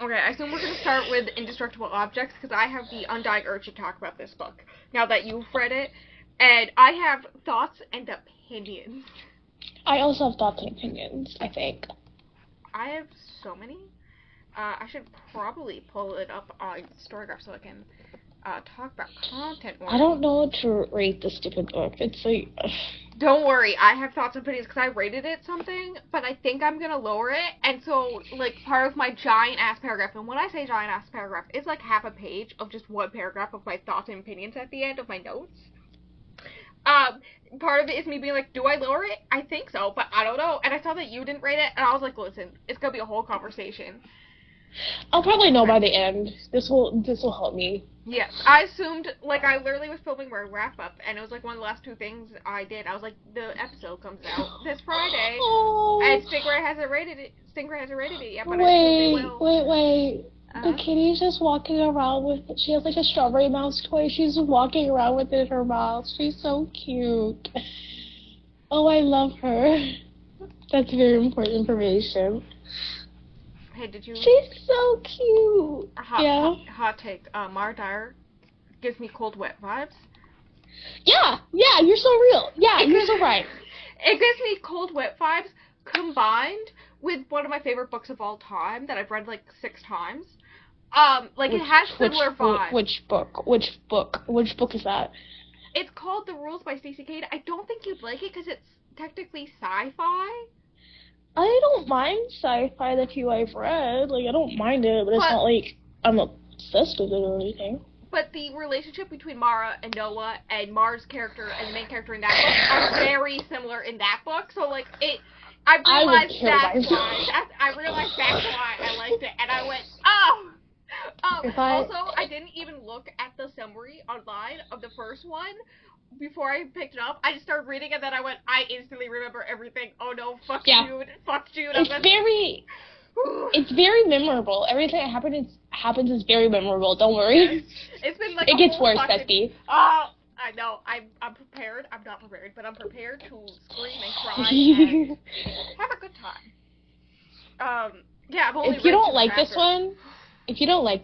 Okay, I assume we're going to start with indestructible objects, because I have the undying urge to talk about this book, now that you've read it, and I have thoughts and opinions. I also have thoughts and opinions, I think. I have so many. I should probably pull it up on Storygraph so I can talk about content more. I don't know what to rate this stupid book. It's like... Don't worry, I have thoughts and opinions because I rated it something, but I think I'm gonna lower it, and so, like, part of my giant-ass paragraph, and when I say giant-ass paragraph, it's like half a page of just one paragraph of my thoughts and opinions at the end of my notes. Part of it is me being like, do I lower it? I think so, but I don't know, and I saw that you didn't rate it, and I was like, listen, it's gonna be a whole conversation. I'll probably know by the end. This will help me. Yes, I assumed, like, I literally was filming my wrap-up, and it was, like, one of the last two things I did. I was like, the episode comes out this Friday, and Stingray hasn't rated it yet, but I assume they will. Wait. The kitty's just walking around with, she has, like, a strawberry mouse toy. She's walking around with it in her mouth. She's so cute. Oh, I love her. That's very important information. Hey, did you... She's so cute. Hot take. Mara Dyer gives me cold, wet vibes. Yeah, you're so real. Yeah, you're so right. It gives me cold, wet vibes combined with one of my favorite books of all time that I've read, like, 6 times. It has similar vibes. Which book is that? It's called The Rules by Stacey Kane. I don't think you'd like it because it's technically sci-fi. I don't mind sci-fi that I've read. Like, I don't mind it, but it's not like I'm obsessed with it or anything. But the relationship between Mara and Noah and Mara's character and the main character in that book are very similar in that book. So, like, I realized that's why I liked it. And I went, oh! Also, I didn't even look at the summary online of the first one before I picked it up. I just started reading and then I instantly remember everything. Oh no, fuck Jude. It's very memorable. Everything that happens is very memorable. Don't worry. It's been like it gets worse, Bestie. Oh, I know. I'm prepared. I'm not prepared, but I'm prepared to scream and cry and have a good time. Yeah, I've only If you don't like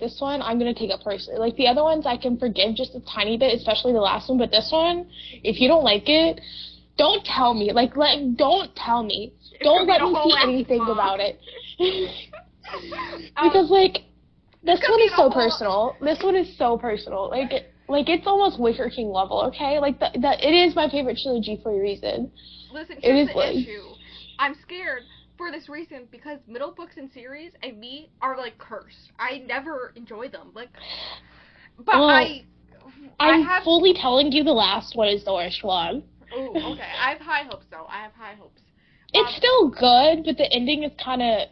this one, I'm gonna take it personally. Like, the other ones I can forgive just a tiny bit, especially the last one, but this one, if you don't like it, don't tell me. Don't tell me. Don't let me see anything about it. Because, like, this one is so personal. This one is so personal. Like, it's almost Wicker King level, okay? Like, it is my favorite trilogy for a reason. Listen, here's the issue. I'm scared for this reason because middle books in series and me are, like, cursed. I never enjoy them. Like, but I'm fully telling you the last one is the worst one. Ooh, okay. I have high hopes, though. It's still good, but the ending is kind of...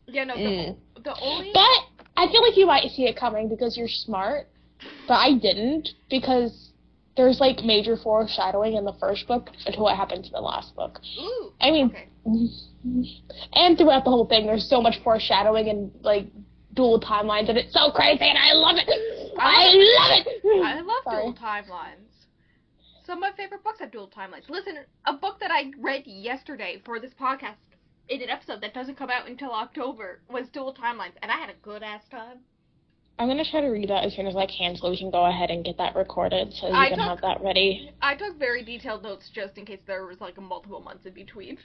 Yeah, no, the only... But I feel like you might see it coming because you're smart, but I didn't, because there's, like, major foreshadowing in the first book until what happens in the last book. Ooh, I mean, okay. And throughout the whole thing, there's so much foreshadowing and, like, dual timelines, and it's so crazy, and I love it! I love dual timelines. Some of my favorite books have dual timelines. Listen, a book that I read yesterday for this podcast in an episode that doesn't come out until October was dual timelines, and I had a good-ass time. I'm going to try to read that as soon as I can so we can go ahead and get that recorded so you can have that ready. I took very detailed notes just in case there was, like, multiple months in between.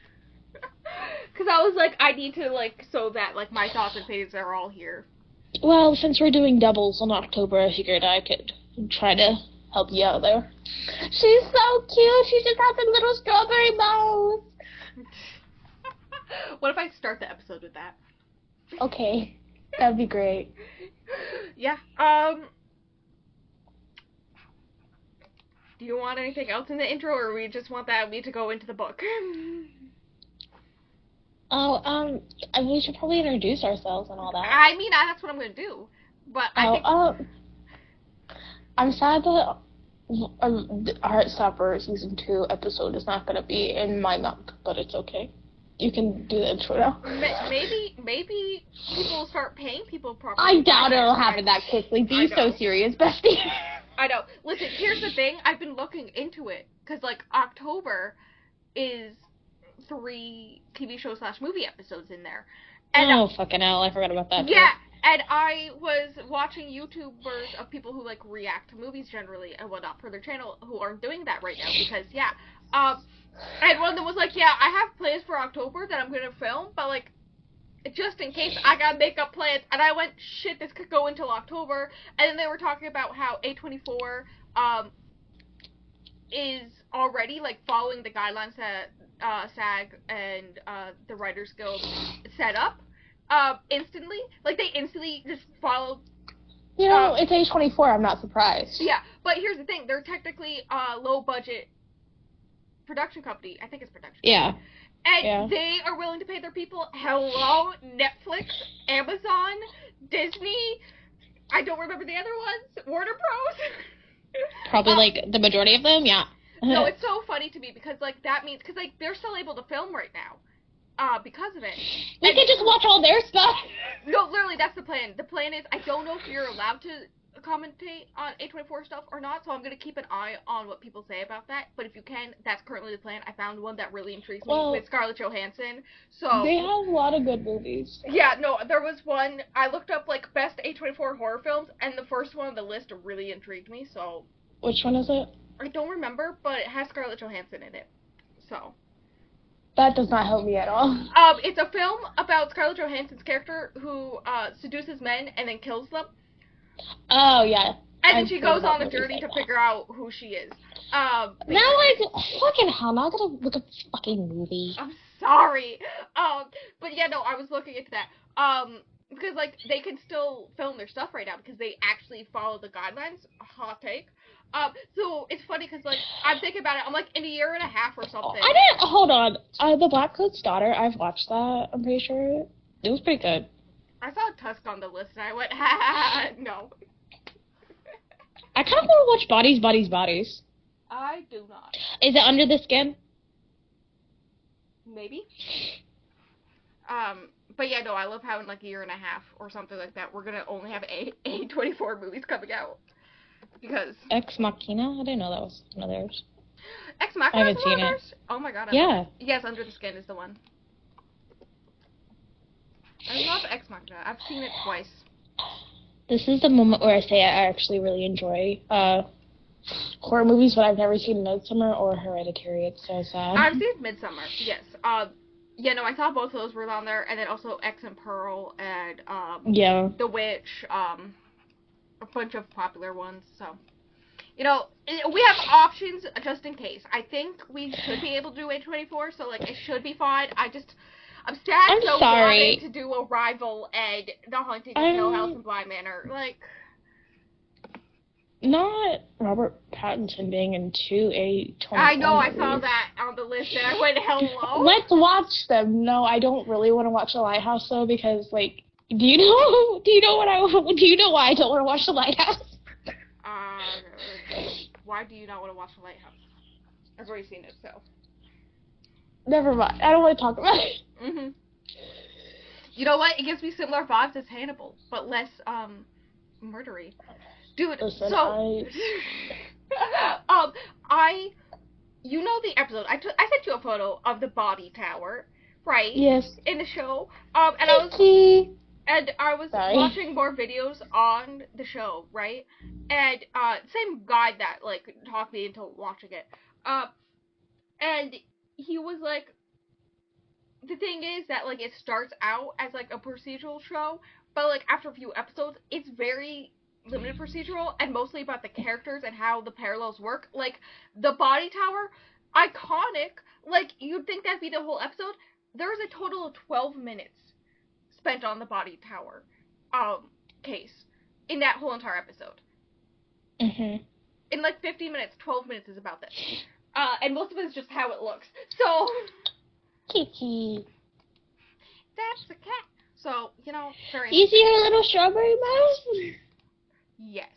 Because I was like, I need to, like, so that, like, my thoughts and opinions are all here. Well, since we're doing doubles in October, I figured I could try to help you out there. She's so cute. She just has a little strawberry mouth. What if I start the episode with that? Okay. That'd be great. Yeah. Do you want anything else in the intro, or we just want me to go into the book? We should probably introduce ourselves and all that. I mean, that's what I'm gonna do. But I'm sad that Heartstopper Season 2 episode is not gonna be in my month, but it's okay. You can do the intro now. Maybe people will start paying people properly. I doubt it'll happen that quickly. Be so serious, bestie. I know. Listen, here's the thing. I've been looking into it. Because, like, October is 3 TV show / movie episodes in there. And, oh, fucking hell, I forgot about that. Yeah, and I was watching YouTubers of people who, like, react to movies generally and whatnot for their channel who aren't doing that right now because, and one of them was like, yeah, I have plans for October that I'm going to film, but, like, just in case I gotta make up plans, and I went, shit, this could go until October, and then they were talking about how A24, is already, like, following the guidelines that, SAG and, the Writers Guild set up, instantly. Like, they instantly just followed. You know, it's A24, I'm not surprised. Yeah, but here's the thing, they're technically a low-budget production company. I think it's production. Yeah. And they are willing to pay their people. Hello, Netflix, Amazon, Disney. I don't remember the other ones. Warner Bros. Probably, like, the majority of them, yeah. No, it's so funny to me because, like, that means... Because, like, they're still able to film right now. Because of it. We can just watch all their stuff. No, literally, that's the plan. The plan is, I don't know if you're allowed to commentate on A24 stuff or not, so I'm going to keep an eye on what people say about that. But if you can, that's currently the plan. I found one that really intrigues me with Scarlett Johansson. So they have a lot of good movies. Yeah, no, there was one, I looked up, like, best A24 horror films, and the first one on the list really intrigued me, so... Which one is it? I don't remember, but it has Scarlett Johansson in it, so... That does not help me at all. It's a film about Scarlett Johansson's character who, seduces men and then kills them. Oh, yeah. And then she goes on a journey to figure out who she is. Now, like, fucking hell, now I gotta look at this fucking movie. I'm sorry. But yeah, no, I was looking into that. Because, like, they can still film their stuff right now because they actually follow the guidelines. Hot take. So it's funny because, like, I'm thinking about it. I'm like, in a year and a half or something. Hold on. The Black Coat's Daughter, I've watched that, I'm pretty sure. It was pretty good. I saw Tusk on the list and I went, ha, no. I kind of want to watch Bodies, Bodies, Bodies. I do not. Is it Under the Skin? Maybe. But yeah, no, I love having, like, a year and a half or something like that. We're gonna only have A24 movies coming out. Because... Ex Machina? I didn't know that was one of theirs. Ex Machina? I haven't seen it. Oh my god. Yeah. Yes, Under the Skin is the one. I love Ex Machina. I've seen it twice. This is the moment where I say I actually really enjoy horror movies, but I've never seen Midsommar or Hereditary. It's so sad. I've seen Midsommar, yes. Yeah, no, I saw both of those were on there, and then also X and Pearl and The Witch, a bunch of popular ones. So, you know, we have options just in case. I think we should be able to do A24, so like it should be fine. I'm sad so wanted to do Arrival and The Haunting of Hill House and Bly Manor. Like, not Robert Pattinson being in two A24 I know, movies. I saw that on the list and I went, hello? Let's watch them. No, I don't really want to watch The Lighthouse though, because like, do you know why I don't want to watch The Lighthouse? Why do you not want to watch The Lighthouse? I've already seen it, so. Never mind. I don't want to talk about it. Mhm. You know what? It gives me similar vibes as Hannibal, but less murdery. Dude, Listen, you know the episode. I sent you a photo of the body tower, right? Yes. In the show. And I was watching more videos on the show, right? And same guy that like talked me into watching it. And he was like, the thing is that like it starts out as like a procedural show, but like after a few episodes, it's very limited procedural and mostly about the characters and how the parallels work. Like the body tower, iconic. Like you'd think that'd be the whole episode. There's a total of 12 minutes spent on the body tower case in that whole entire episode. Mhm. In like 15 minutes, 12 minutes is about this. And most of it is just how it looks. So Kiki. That's a cat. So, you know, very You see her little strawberry mouse? Yes.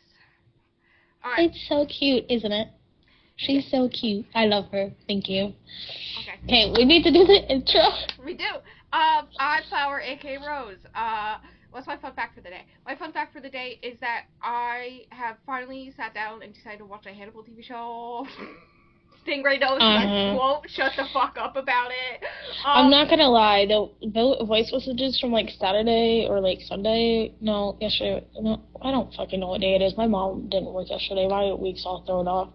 Alright. It's so cute, isn't it? She's so cute. I love her. Thank you. Okay, we need to do the intro. We do. I Flower, aka Rose. What's my fun fact for the day? My fun fact for the day is that I have finally sat down and decided to watch a Hannibal TV show. Stingray knows I won't shut the fuck up about it. I'm not gonna lie, the voice messages from, like, Saturday or, like, Sunday, no, yesterday, no, I don't fucking know what day it is. My mom didn't work yesterday. My week's all thrown off.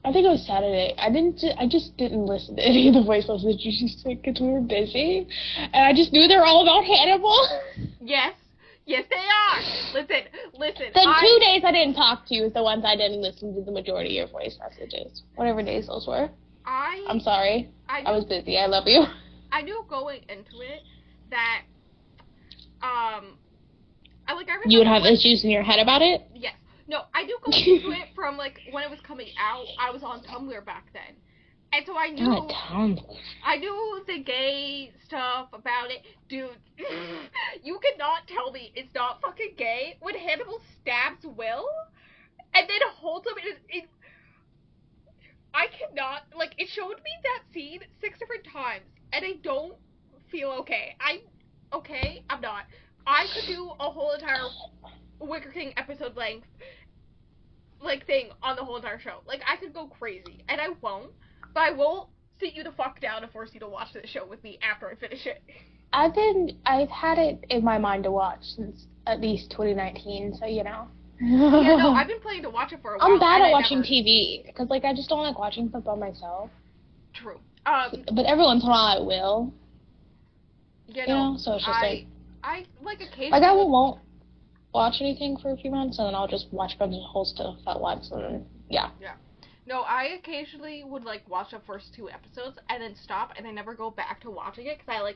I think it was Saturday. I just didn't listen to any of the voice messages because we were busy. And I just knew they were all about Hannibal. Yes. Yes, they are. Listen. The 2 days I didn't talk to you is the ones I didn't listen to the majority of your voice messages. Whatever days those were. I'm sorry. I was busy. I love you. I knew going into it that, I remember you would have issues in your head about it? Yes. No, I knew going into it from, like, when it was coming out. I was on Tumblr back then. And so I knew... I knew the gay stuff about it. Dude, you cannot tell me it's not fucking gay when Hannibal stabs Will and then holds him in... I cannot... Like, it showed me that scene 6 different times, and I don't feel okay. I'm not. I could do a whole entire Wicker King episode length, like, thing on the whole entire show. Like, I could go crazy, and I won't. But I will sit you the fuck down and force you to watch the show with me after I finish it. I've had it in my mind to watch since at least 2019, so you know. Yeah, no, I've been planning to watch it for a while. I'm bad at watching TV, because, like, I just don't like watching stuff by myself. True. But every once in a while I will. You know, so it's just I like occasionally... Like, I won't watch anything for a few months, and then I'll just watch a bunch of whole stuff at once, and then, yeah. Yeah. No, I occasionally would, like, watch the first 2 episodes and then stop, and I never go back to watching it, because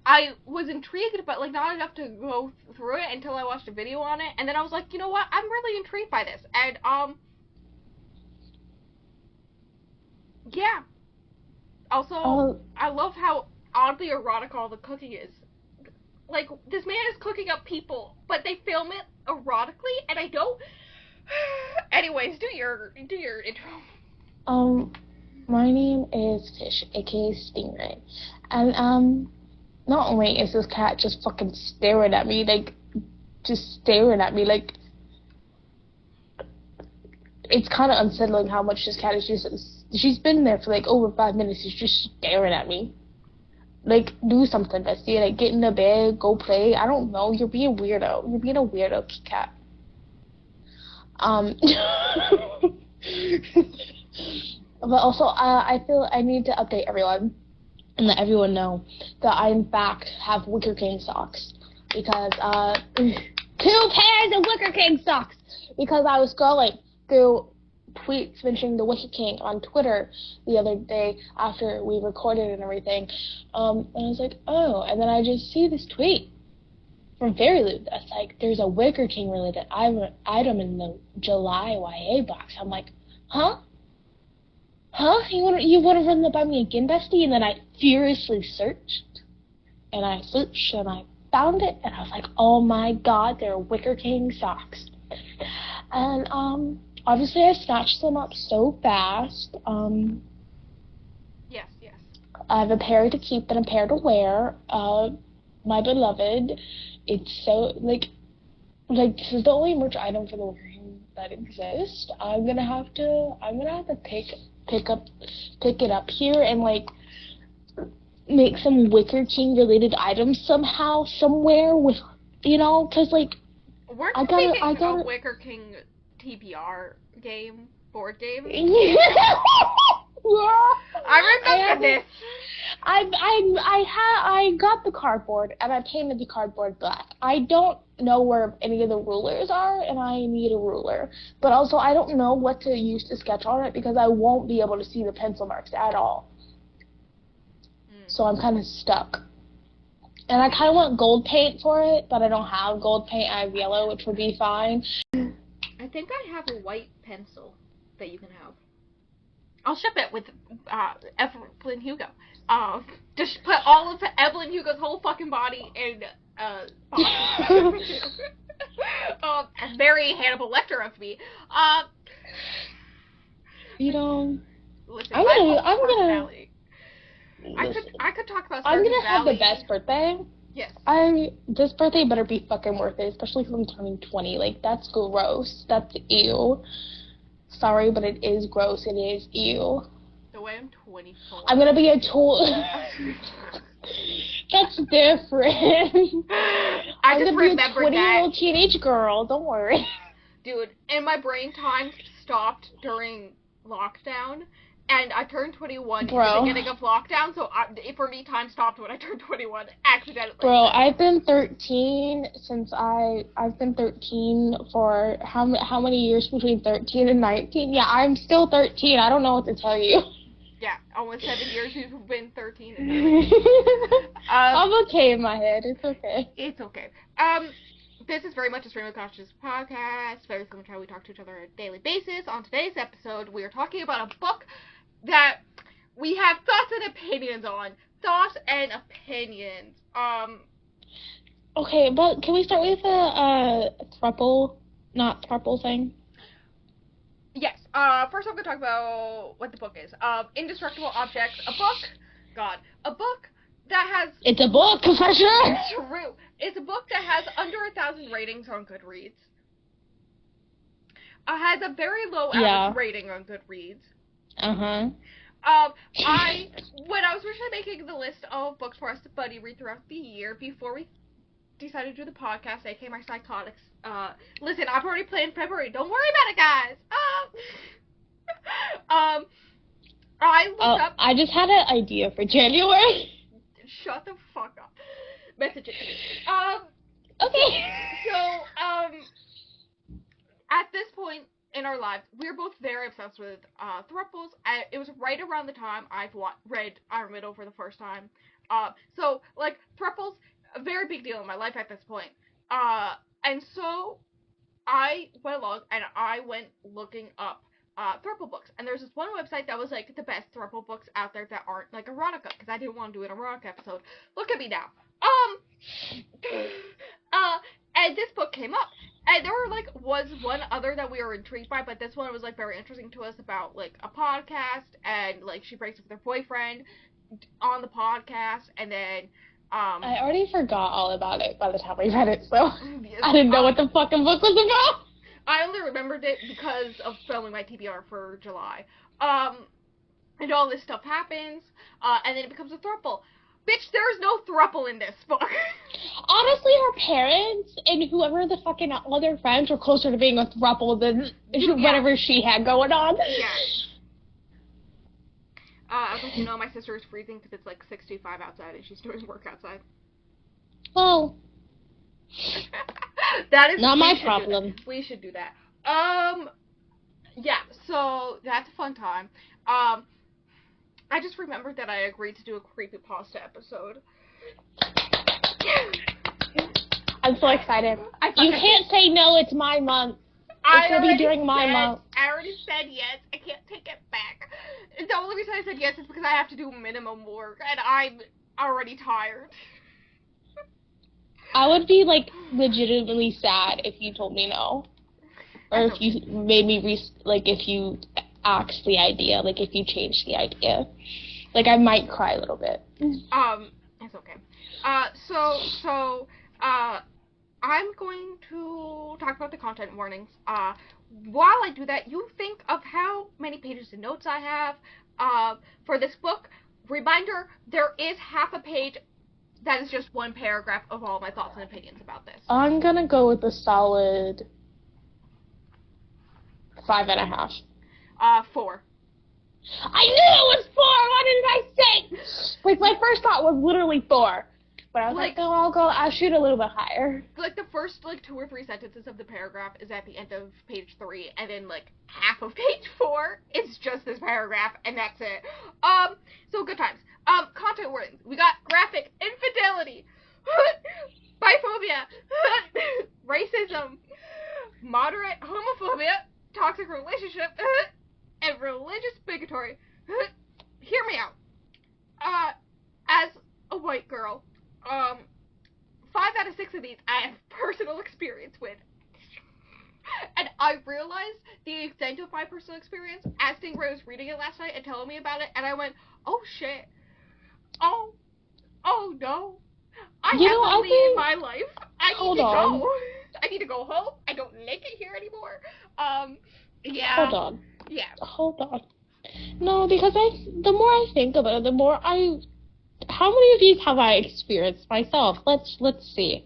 I was intrigued, but, like, not enough to go through it until I watched a video on it, and then I was like, you know what, I'm really intrigued by this, and, yeah. Also, I love how oddly erotic all the cooking is. Like, this man is cooking up people, but they film it erotically, and I don't... Anyways, do your intro. My name is Fish, aka Stingray. And, not only is this cat just fucking staring at me, like, it's kind of unsettling how much this cat is just... She's been there for, like, over 5 minutes. She's just staring at me. Like, do something, Bestie. Like, get in the bed, go play. I don't know. You're being a weirdo. You're being a weirdo, cat. But also, I feel I need to update everyone and let everyone know that I, in fact, have Wicker King socks. Because, 2 pairs of Wicker King socks! Because I was scrolling through tweets mentioning the Wicker King on Twitter the other day after we recorded and everything. And I was like, oh, and then I just see this tweet from Fairy Loot that's like, there's a Wicker King related item in the July YA box. I'm like, huh? You wanna run that by me again, Bestie? And then I furiously searched, and I found it, and I was like, oh my god, they're Wicker King socks. And obviously I snatched them up so fast. Yes. I have a pair to keep and a pair to wear. My beloved. It's so, like, this is the only merch item for the Wicker King that exists. I'm gonna have to pick it up here and, like, make some Wicker King related items somehow, somewhere with, you know, cause, like, I got a Wicker King TBR board game. Yeah. I remember this. I got the cardboard, and I painted the cardboard black. I don't know where any of the rulers are, and I need a ruler. But also, I don't know what to use to sketch on it, because I won't be able to see the pencil marks at all. So I'm kind of stuck. And I kind of want gold paint for it, but I don't have gold paint. I have yellow, which would be fine. I think I have a white pencil that you can have. I'll ship it with Evelyn Hugo. Just put all of Evelyn Hugo's whole fucking body in very Hannibal Lecter of me. You know, listen, I could talk about. I'm gonna have the best birthday. Yes. This birthday better be fucking worth it, especially if I'm turning 20. Like, that's gross. That's ew. Sorry, but it is gross. It is ew. The way I'm 24. I'm gonna be a tool. That's different. I just remembered that. I'm gonna be a 20-year-old teenage girl. Don't worry. Dude, and my brain time stopped during lockdown, and I turned 21 Bro. at the beginning of lockdown, so for me, time stopped when I turned 21, accidentally. Bro, I've been 13 since I've been 13 for how many years between 13 and 19? Yeah, I'm still 13. I don't know what to tell you. Yeah, almost 7 years you've been 13 and 13. I'm okay in my head. It's okay. It's okay. This is very much a stream of consciousness podcast, very similar to how we talk to each other on a daily basis. On today's episode, we are talking about a book that we have thoughts and opinions on. Thoughts and opinions. Okay, but can we start with a not thruple thing? Yes. First I'm going to talk about what the book is. Indestructible Objects, a book that has... It's a book, for sure! True. It's a book that has under 1,000 ratings on Goodreads. Has a very low average rating on Goodreads. Uh-huh. When I was originally making the list of books for us to buddy read throughout the year, before we decided to do the podcast, aka my psychotics, listen, I've already planned February, don't worry about it, guys! I looked up... I just had an idea for January. Shut the fuck up. Message it to me. Okay. So, at this point in our lives, we're both very obsessed with thruples. It was right around the time I've read Iron Widow for the first time. So, like, thruples, a very big deal in my life at this point. And so, I went along and I went looking up thruple books. And there's this one website that was, like, the best thruple books out there that aren't, like, erotica, because I didn't want to do an erotica episode. Look at me now. And this book came up. And there was one other that we were intrigued by, but this one was, like, very interesting to us about, like, a podcast, and, like, she breaks up with her boyfriend on the podcast, and then, I already forgot all about it by the time we read it, so I didn't know what the fucking book was about. I only remembered it because of filming my TBR for July. And all this stuff happens, and then it becomes a throuple. Bitch, there is no throuple in this book. Honestly, her parents and whoever the fucking other friends were closer to being a throuple than whatever she had going on. Yeah. As you know, my sister is freezing because it's like 65 outside and she's doing work outside. Well, that is not my problem. We should do that. Yeah, so that's a fun time. I just remembered that I agreed to do a creepypasta episode. I'm so excited. You can't say no, it's my month. It's going to be during my month. I already said yes. I can't take it back. The only reason I said yes is because I have to do minimum work, and I'm already tired. I would be, like, legitimately sad if you told me no. Or if you made me, if you axed the idea, like, if you changed the idea. Like, I might cry a little bit. It's okay. So, I'm going to talk about the content warnings. While I do that, you think of how many pages of notes I have, for this book. Reminder, there is half a page that is just one paragraph of all my thoughts and opinions about this. I'm gonna go with a solid 5.5. 4. I knew it was 4! What did I say? Like, my first thought was literally 4. But I was like, oh, I'll shoot a little bit higher. Like, the first, 2 or 3 sentences of the paragraph is at the end of page 3, and then, half of page 4 is just this paragraph, and that's it. So good times. Content warnings. We got graphic infidelity, biphobia, racism, moderate homophobia, toxic relationship, and religious bigotry. Hear me out. As a white girl, 5 out of 6 of these I have personal experience with. And I realized the extent of my personal experience as Stingray was reading it last night and telling me about it, and I went, oh shit. Oh no. I have to leave my life. I need to go. I need to go home. I don't like it here anymore. Yeah. Hold on. Yeah. Hold on. No, because the more I think about it, how many of these have I experienced myself? Let's see.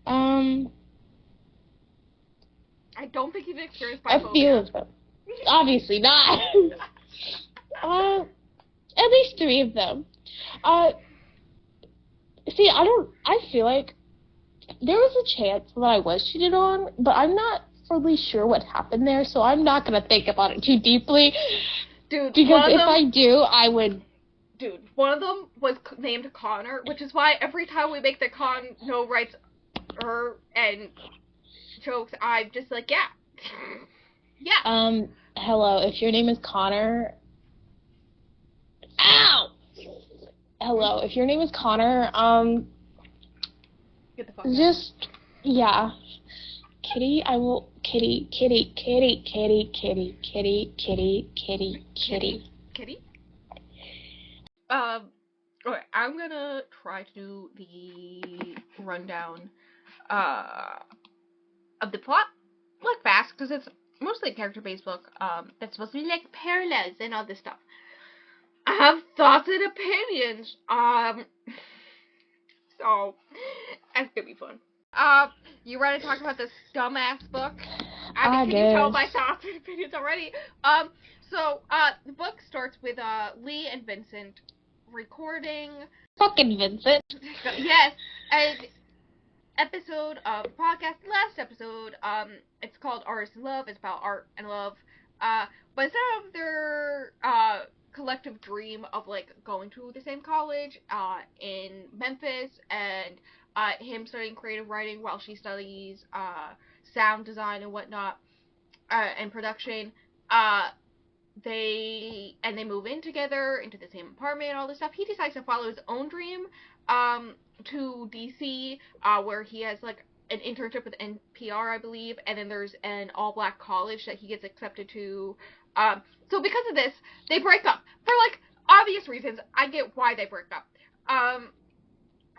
I don't think you've experienced A biphobia. few of them. Obviously not. At least 3 of them. See, I feel like there was a chance that I was cheated on, but I'm not fully sure what happened there, so I'm not gonna think about it too deeply. Dude, because if I do, I would. Dude, one of them was named Connor, which is why every time we make the no writes her and jokes, I'm just like, yeah. Yeah. Hello, if your name is Connor. Ow! Hello, if your name is Connor, Get the fuck out. Just, yeah. Kitty, I will, kitty. Kitty? Okay, I'm gonna try to do the rundown, of the plot, like, fast, because it's mostly a character-based book, that's supposed to be, like, parallels and all this stuff. I have thoughts and opinions, so, that's gonna be fun. You ready to talk about this dumbass book? I mean, can you tell my thoughts and opinions already? So, the book starts with, Lee and Vincent recording... Fucking Vincent. Yes, an episode of the podcast, last episode, it's called Artists in Love, it's about art and love, but instead of their, collective dream of, like, going to the same college, in Memphis, and, him studying creative writing while she studies, sound design and whatnot, and production, they move in together into the same apartment and all this stuff. He decides to follow his own dream, to DC, where he has, like, an internship with NPR, I believe, and then there's an all-black college that he gets accepted to. So because of this, they break up. For, like, obvious reasons. I get why they break up.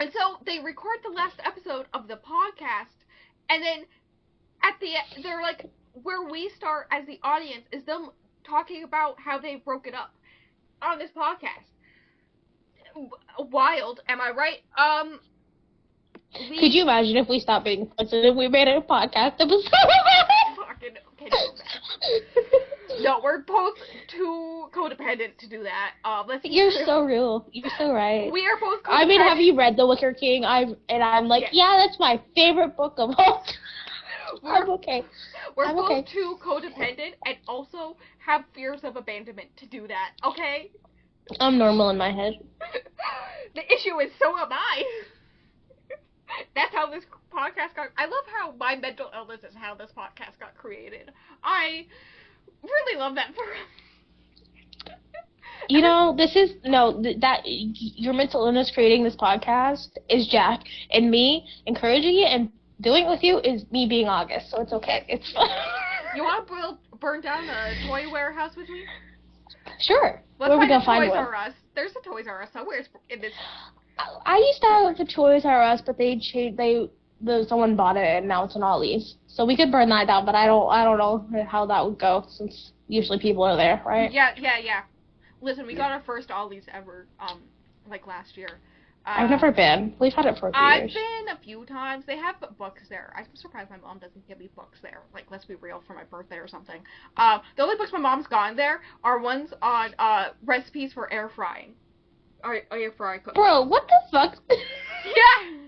And so they record the last episode of the podcast, and then at the end, they're like, where we start as the audience is them talking about how they broke it up on this podcast. Wild, am I right? Could you imagine if we stopped being friends and we made a podcast episode? Fucking okay, no, we're both too codependent to do that. You're so real. You're so right. We are both codependent. I mean, have you read The Wicker King? I'm like, yeah, that's my favorite book of all time. I'm okay. We're both too codependent and also have fears of abandonment to do that, okay? I'm normal in my head. The issue is so am I. That's how this podcast got... I love how my mental illness is how this podcast got created. I really love that for us. You know, your mental illness creating this podcast is Jack, and me encouraging it and doing it with you is me being August, so it's okay. It's fine. You want to burn down a toy warehouse with me? Sure. Let's find a Toys R Us. There's a Toys R Us somewhere in this... I used to have the Toys R Us, but someone bought it and now it's an Ollie's. So we could burn that down, but I don't know how that would go since usually people are there, right? Yeah. Listen, we got our first Ollie's ever, like last year. I've never been. We've had it for a few years. I've been a few times. They have books there. I'm surprised my mom doesn't give me books there. Like, let's be real, for my birthday or something. The only books my mom's gotten there are ones on recipes for air frying. Air fry cooking. Bro, what the fuck? Yeah!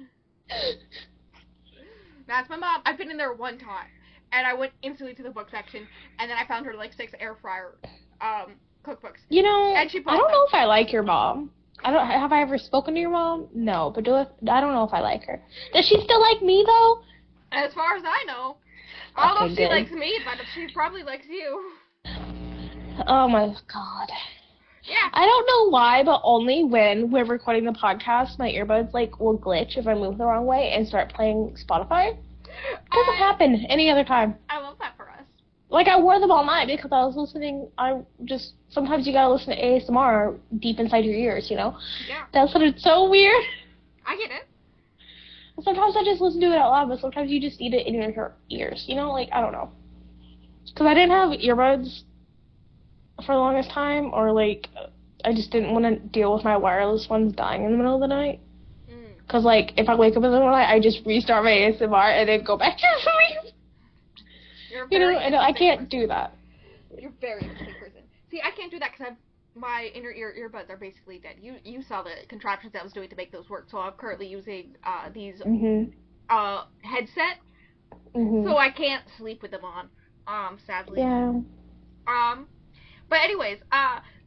That's my mom. I've been in there one time, and I went instantly to the book section, and then I found her like 6 air fryer cookbooks. You know, and she I don't know if I like your mom. Have I ever spoken to your mom? No, but I don't know if I like her. Does she still like me though? As far as I know. I don't know if she likes me, but she probably likes you. Oh my god. Yeah. I don't know why, but only when we're recording the podcast, my earbuds will glitch if I move the wrong way and start playing Spotify. It doesn't happen any other time. I love that for us. I wore them all night because I was listening. Sometimes you gotta listen to ASMR deep inside your ears, you know? Yeah. That sounded so weird. I get it. Sometimes I just listen to it out loud, but sometimes you just need it in your ears, you know? I don't know. because I didn't have earbuds for the longest time, or, like, I just didn't want to deal with my wireless ones dying in the middle of the night. Because, like, if I wake up in the middle of the night, I just restart my ASMR and then go back to sleep. And I can't do that. You're a very interesting person. See, I can't do that because my inner ear earbuds are basically dead. You saw the contraptions I was doing to make those work, so I'm currently using these headset, so I can't sleep with them on, sadly. Yeah. But anyways,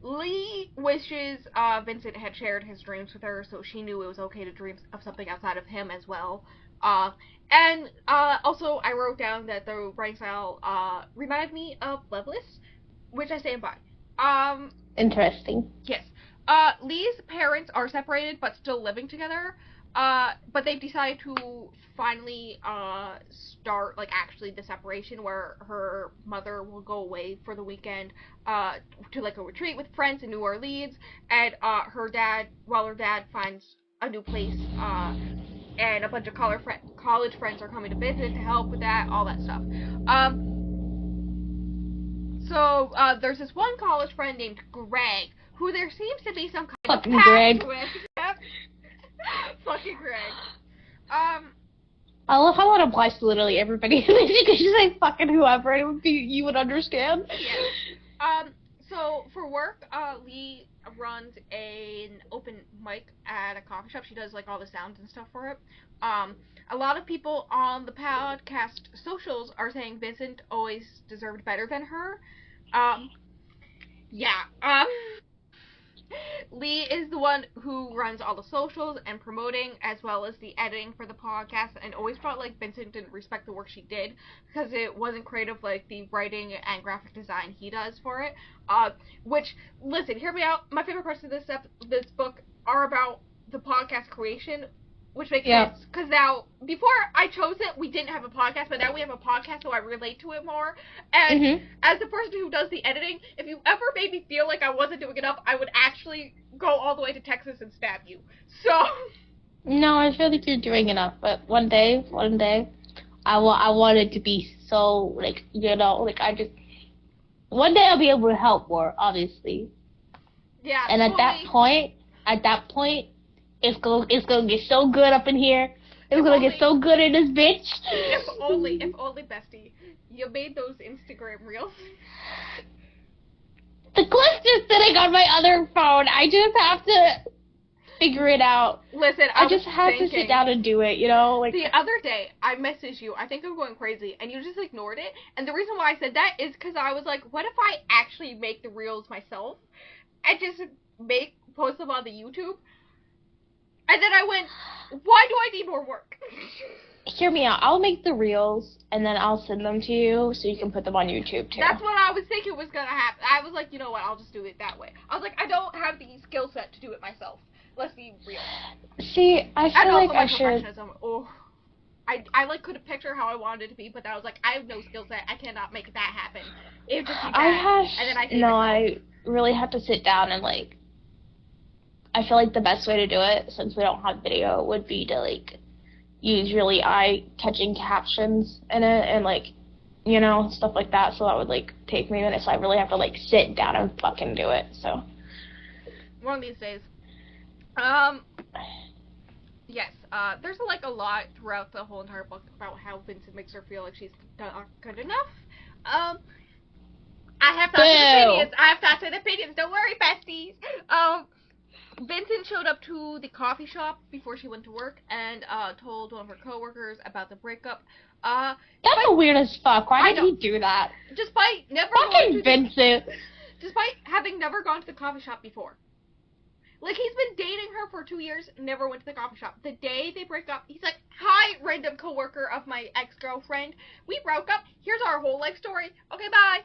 Lee wishes Vincent had shared his dreams with her, so she knew it was okay to dream of something outside of him as well. And also, I wrote down that the writing style reminded me of Loveless, which I stand by. Interesting. Yes. Lee's parents are separated but still living together. But they've decided to finally start, like, actually the separation where her mother will go away for the weekend to, like, a retreat with friends in New Orleans, and her dad finds a new place, and a bunch of college friends are coming to visit to help with that, all that stuff. So there's this one college friend named Greg, who there seems to be some kind Fucking of pact Greg. with. Fucking Greg. I love how it applies to literally everybody. You could just say fucking whoever, and it would be, you would understand. Yes. So for work, Lee runs an open mic at a coffee shop. She does, like, all the sounds and stuff for it. A lot of people on the podcast socials are saying Vincent always deserved better than her. Lee is the one who runs all the socials and promoting, as well as the editing for the podcast, and always felt like Vincent didn't respect the work she did because it wasn't creative like the writing and graphic design he does for it. Which, listen, hear me out. My favorite parts of this book are about the podcast creation, which makes sense, because now, before I chose it, we didn't have a podcast, but now we have a podcast, so I relate to it more. And as the person who does the editing, if you ever made me feel like I wasn't doing enough, I would actually go all the way to Texas and stab you. So... No, I feel like you're doing enough, but one day, I want it to be so, like, like, one day I'll be able to help more, obviously. Yeah, and at that point, it's gonna get so good up in here. It's gonna get so good in this bitch. If only, bestie, you made those Instagram reels. The clip's just sitting on my other phone. I just have to figure it out. Listen, I just have to sit down and do it, Like, the other day, I messaged you. I think I'm going crazy, and you just ignored it. And the reason why I said that is because I was like, what if I actually make the reels myself and just post them on the YouTube? And then I went, why do I need more work? Hear me out. I'll make the reels, and then I'll send them to you so you can put them on YouTube, too. That's what I was thinking was going to happen. I was like, you know what, I'll just do it that way. I was like, I don't have the skill set to do it myself. Let's be real. See, I feel like I should... I like, could have pictured how I wanted it to be, but I was like, I have no skill set. I cannot make that happen. It would just be bad. I really have to sit down and, like... I feel like the best way to do it, since we don't have video, would be to, like, use really eye-catching captions in it and, like, stuff like that. So that would, like, take me minutes. So I really have to, like, sit down and fucking do it, so. One of these days. Yes, there's, like, a lot throughout the whole entire book about how Vincent makes her feel like she's not good enough. I have thoughts and opinions. Don't worry, besties. Vincent showed up to the coffee shop before she went to work and told one of her coworkers about the breakup. That's weird as fuck. Why did he do that? Despite Vincent. Despite having never gone to the coffee shop before. Like, he's been dating her for 2 years, never went to the coffee shop. The day they break up, he's like, hi, random coworker of my ex-girlfriend. We broke up. Here's our whole life story. Okay, bye.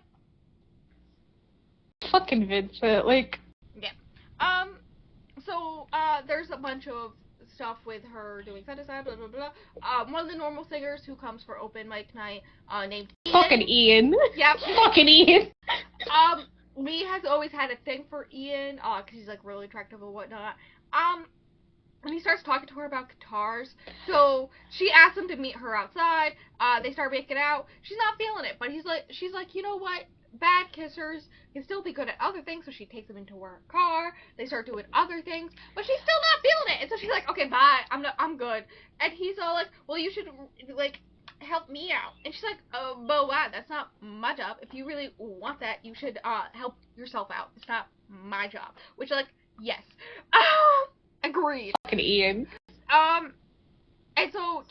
Fucking Vincent, like... Yeah. So, there's a bunch of stuff with her doing feticide, blah, blah, blah. One of the normal singers who comes for open mic night, named Ian. Fucking Ian. Yep. Fucking Ian. Lee has always had a thing for Ian, because he's, like, really attractive and whatnot. And he starts talking to her about guitars. So she asks him to meet her outside. They start making out. She's not feeling it, but she's like, you know what? Bad kissers can still be good at other things. So she takes him into her car. They start doing other things, but she's still not feeling it. And so she's like, okay, bye. I'm good. And he's all like, well, you should like help me out. And she's like, but wow, that's not my job. If you really want that, you should help yourself out. It's not my job. Which like, yes. Agreed. Fucking Ian. And so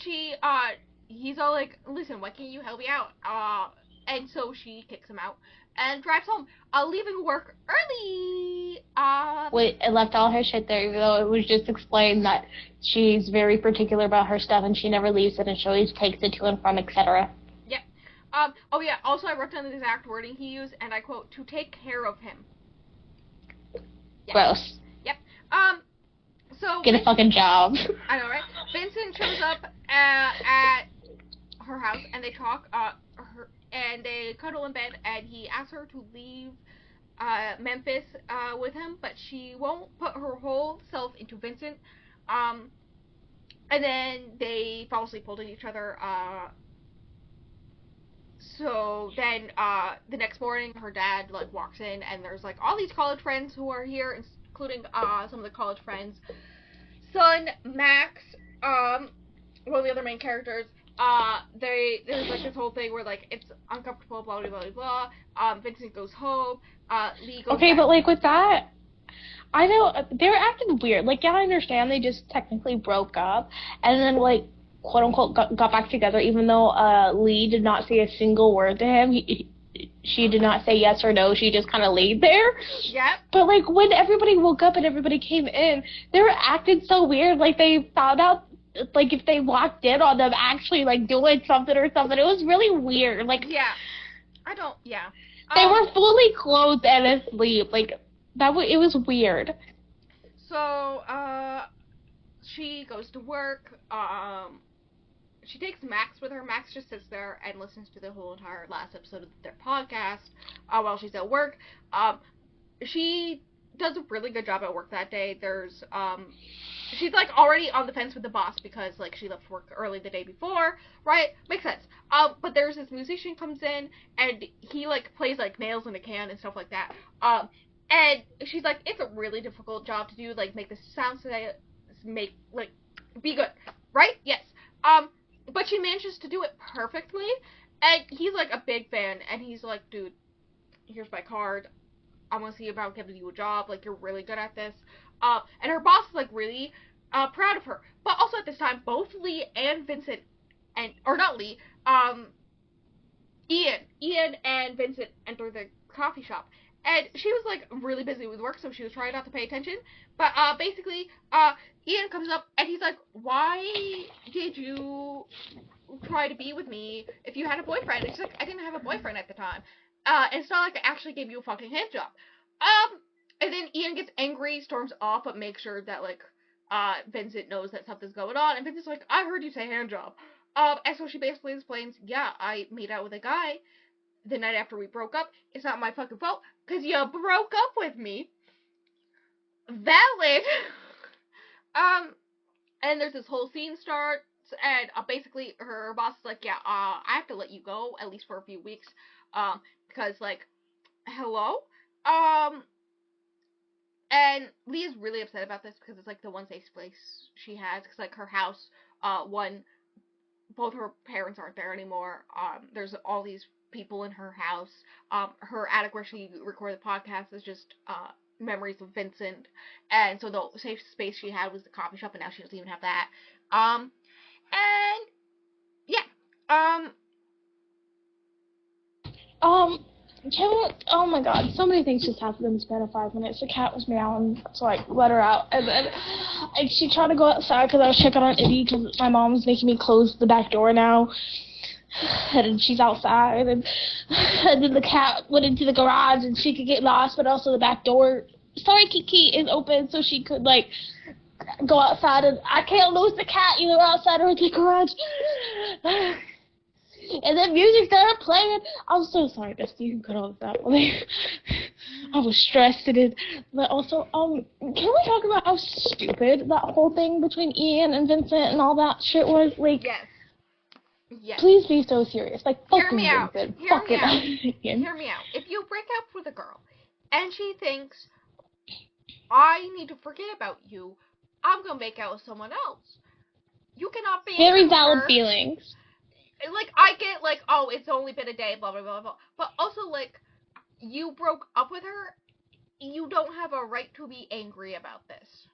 he's all like, listen, why can't you help me out? And so she kicks him out and drives home, leaving work early. Wait, it left all her shit there, even though it was just explained that she's very particular about her stuff and she never leaves it and she always takes it to and from, etc. Yep. Oh yeah, also I wrote down the exact wording he used, and I quote, to take care of him. Yep. Gross. Yep. So get a fucking job. I know, right? Vincent shows up at her house, and they talk. And they cuddle in bed, and he asks her to leave Memphis with him, but she won't put her whole self into Vincent. And then they fall asleep holding each other. So then the next morning, her dad like walks in, and there's like all these college friends who are here, including some of the college friends. Son, Max, one of the other main characters, there's like this whole thing where like it's uncomfortable, blah blah blah blah. Vincent goes home, Lee goes okay, back. but like with that, I know they're acting weird. Like, yeah, I understand they just technically broke up, and then like quote unquote got back together, even though Lee did not say a single word to him. She did not say yes or no. She just kind of laid there. Yep. But, like, when everybody woke up and everybody came in, they were acting so weird. Like, they found out, like, if they walked in on them actually, like, doing something or something. It was really weird. Like, yeah. I don't, yeah. They were fully clothed and asleep. Like, it was weird. So, she goes to work. She takes Max with her. Max just sits there and listens to the whole entire last episode of their podcast while she's at work. She does a really good job at work that day. There's she's like already on the fence with the boss because like she left work early the day before, right? Makes sense. But there's this musician comes in and he like plays like nails in a can and stuff like that. And she's like, it's a really difficult job to do. Like make the sounds today, make like be good, right? Yes. But she manages to do it perfectly, and he's, like, a big fan, and he's like, dude, here's my card, I'm gonna see about giving you a job, like, you're really good at this, and her boss is, like, really, proud of her, but also at this time, both Lee and Vincent, or not Lee, Ian and Vincent enter the coffee shop, and she was, like, really busy with work, so she was trying not to pay attention, but, basically, Ian comes up, and he's like, why did you try to be with me if you had a boyfriend? And she's like, I didn't have a boyfriend at the time. And it's not like I actually gave you a fucking handjob. And then Ian gets angry, storms off, but makes sure that, like, Vincent knows that something's going on, and Vincent's like, I heard you say handjob. And so she basically explains, yeah, I made out with a guy the night after we broke up. It's not my fucking fault, because you broke up with me. Valid. And there's this whole scene starts, and basically her boss is like, yeah, I have to let you go, at least for a few weeks, because, like, hello? And Leah's really upset about this, because it's, like, the one safe place she has, because, like, her house, both her parents aren't there anymore, there's all these people in her house, her attic where she recorded the podcast is just, memories of Vincent, and so the safe space she had was the coffee shop, and now she doesn't even have that. And yeah, oh my god, so many things just happened in the span of 5 minutes. The cat was meowing, so I let her out, and then she tried to go outside because I was checking on Izzy because my mom was making me close the back door now. And she's outside, and then the cat went into the garage, and she could get lost, but also the back door, sorry, Kiki, is open, so she could, like, go outside, and I can't lose the cat either outside or in the garage. And then music started playing. I'm so sorry, Bestie, you can cut all this out. I was stressed. But also, can we talk about how stupid that whole thing between Ian and Vincent and all that shit was? Like, Yes. Yes. Please be so serious. Like, Hear me out. Vincent. Hear me out. Hear me out. If you break up with a girl and she thinks, I need to forget about you, I'm gonna make out with someone else. You cannot be very valid feelings. Like, I get, like, oh, it's only been a day, blah, blah, blah, blah. But also, like, you broke up with her, you don't have a right to be angry about this.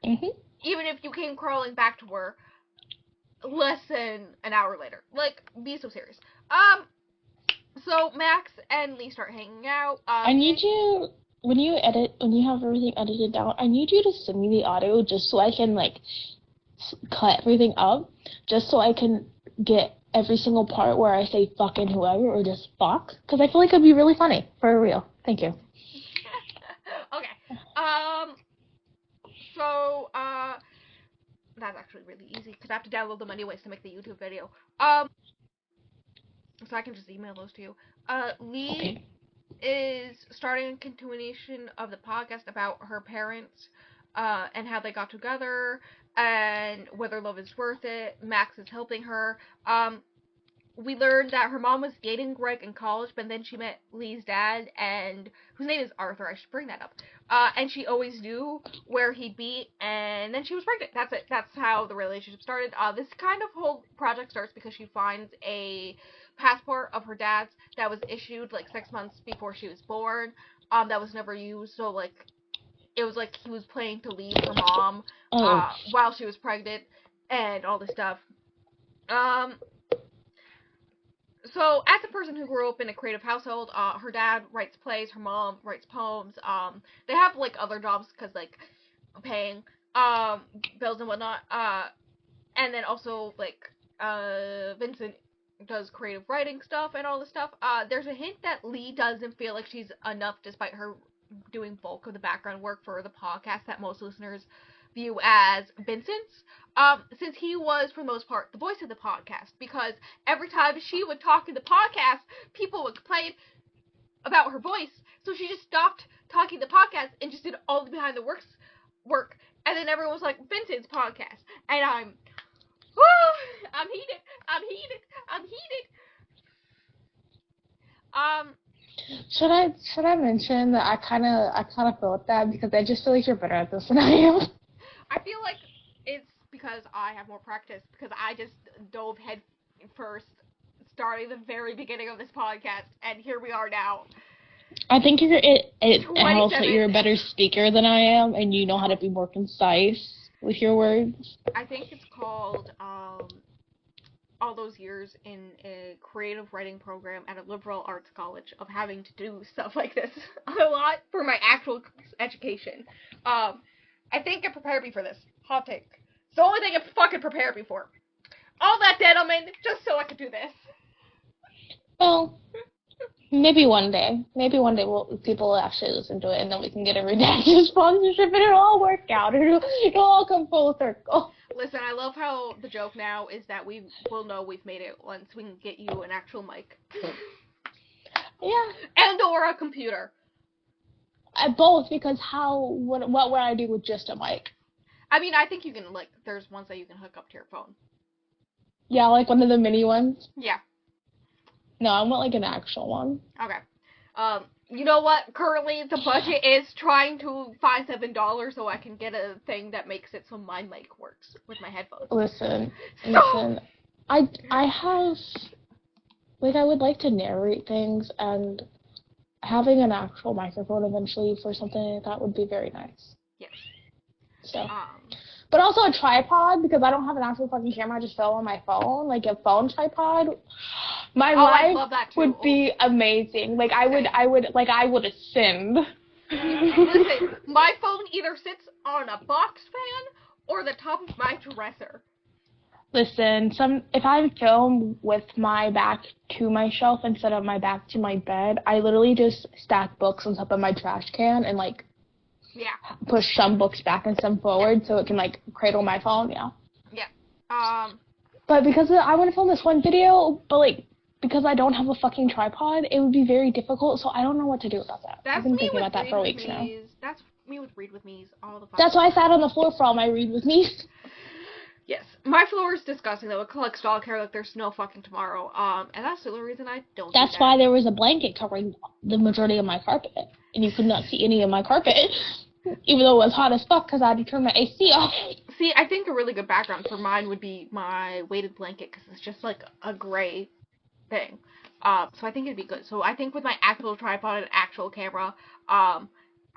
Mm-hmm. Even if you came crawling back to her less than an hour later. Like, be so serious. So Max and Lee start hanging out. I need you, when you have everything edited down, I need you to send me the audio just so I can, like, cut everything up, just so I can get every single part where I say fucking whoever or just fuck, because I feel like it'd be really funny, for real. Thank you. Okay. So, that's actually really easy, because I have to download them anyways to make the YouTube video. So I can just email those to you. Lee is starting a continuation of the podcast about her parents, and how they got together, and whether love is worth it. Max is helping her. We learned that her mom was dating Greg in college, but then she met Lee's dad, and whose name is Arthur. I should bring that up. And she always knew where he'd be, and then she was pregnant. That's it. That's how the relationship started. This kind of whole project starts because she finds a passport of her dad's that was issued like 6 months before she was born. That was never used. So like, it was like he was planning to leave her mom while she was pregnant and all this stuff. So, as a person who grew up in a creative household, her dad writes plays, her mom writes poems. They have, like, other jobs because, like, paying bills and whatnot. And then also, like, Vincent does creative writing stuff and all this stuff. There's a hint that Lee doesn't feel like she's enough despite her doing bulk of the background work for the podcast that most listeners view as Vincent's, since he was, for the most part, the voice of the podcast, because every time she would talk in the podcast, people would complain about her voice, so she just stopped talking the podcast and just did all the behind the work, and then everyone was like, Vincent's podcast, and I'm heated. Should I mention that I kind of feel like that because I just feel like you're better at this than I am. I feel like it's because I have more practice, because I just dove head first, starting the very beginning of this podcast, and here we are now. I think it helps that you're a better speaker than I am, and you know how to be more concise with your words. I think it's called all those years in a creative writing program at a liberal arts college of having to do stuff like this a lot for my actual education. I think it prepared me for this. Hot take. It's the only thing it fucking prepared me for. All that, gentlemen, just so I could do this. Well, maybe one day. People will actually listen to it, and then we can get a redacted sponsorship, and it'll all work out. It'll all come full circle. Listen, I love how the joke now is that we will know we've made it once we can get you an actual mic. Yeah. And or a computer. Both, because what would I do with just a mic? I mean, I think you can, like, there's ones that you can hook up to your phone. Yeah, like one of the mini ones? Yeah. No, I want, like, an actual one. Okay. You know what? Currently, the budget is trying to find $7 so I can get a thing that makes it so my mic works with my headphones. Listen. I have, like, I would like to narrate things, and having an actual microphone eventually for something like that would be very nice. Yes. So. But also a tripod, because I don't have an actual fucking camera, I just film on my phone, like a phone tripod. My life would be amazing. Like, I would ascend. Listen, my phone either sits on a box fan or the top of my dresser. Listen, if I film with my back to my shelf instead of my back to my bed, I literally just stack books on top of my trash can and, like, push some books back and some forward so it can, like, cradle my phone, Yeah. But because I want to film this one video, but, like, because I don't have a fucking tripod, it would be very difficult, so I don't know what to do about that. I've been thinking about that for weeks now. That's me with Read With Me's all the fucking That's why I sat on the floor for all my Read With Me's. Yes. My floor is disgusting, though. It collects dog hair like there's no fucking tomorrow. And that's the only reason I don't do That's why there was a blanket covering the majority of my carpet, and you could not see any of my carpet, even though it was hot as fuck because I had to turn my AC off. See, I think a really good background for mine would be my weighted blanket, because it's just like a gray thing. So I think it'd be good. So I think with my actual tripod and actual camera, I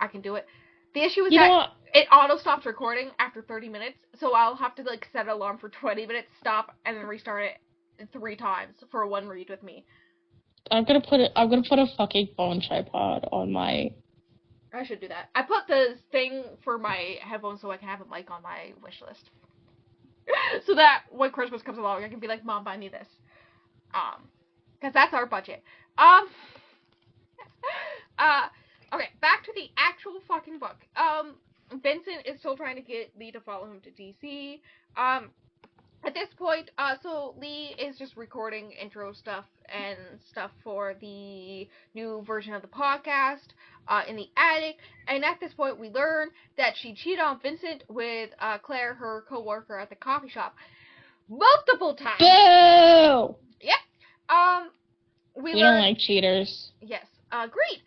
can do it. The issue is that it auto stops recording after 30 minutes, so I'll have to like set an alarm for 20 minutes, stop, and then restart it 3 times for one Read With Me. I'm gonna put a fucking phone tripod on my. I should do that. I put the thing for my headphones so I can have a mic on my wish list, so that when Christmas comes along, I can be like, Mom, buy me this. Because that's our budget. Okay, back to the actual fucking book. Vincent is still trying to get Lee to follow him to DC. At this point, so Lee is just recording intro stuff and stuff for the new version of the podcast, in the attic. And at this point, we learn that she cheated on Vincent with, Claire, her co-worker at the coffee shop, multiple times. Boo! Yep. We don't like cheaters. Yes. Agreed.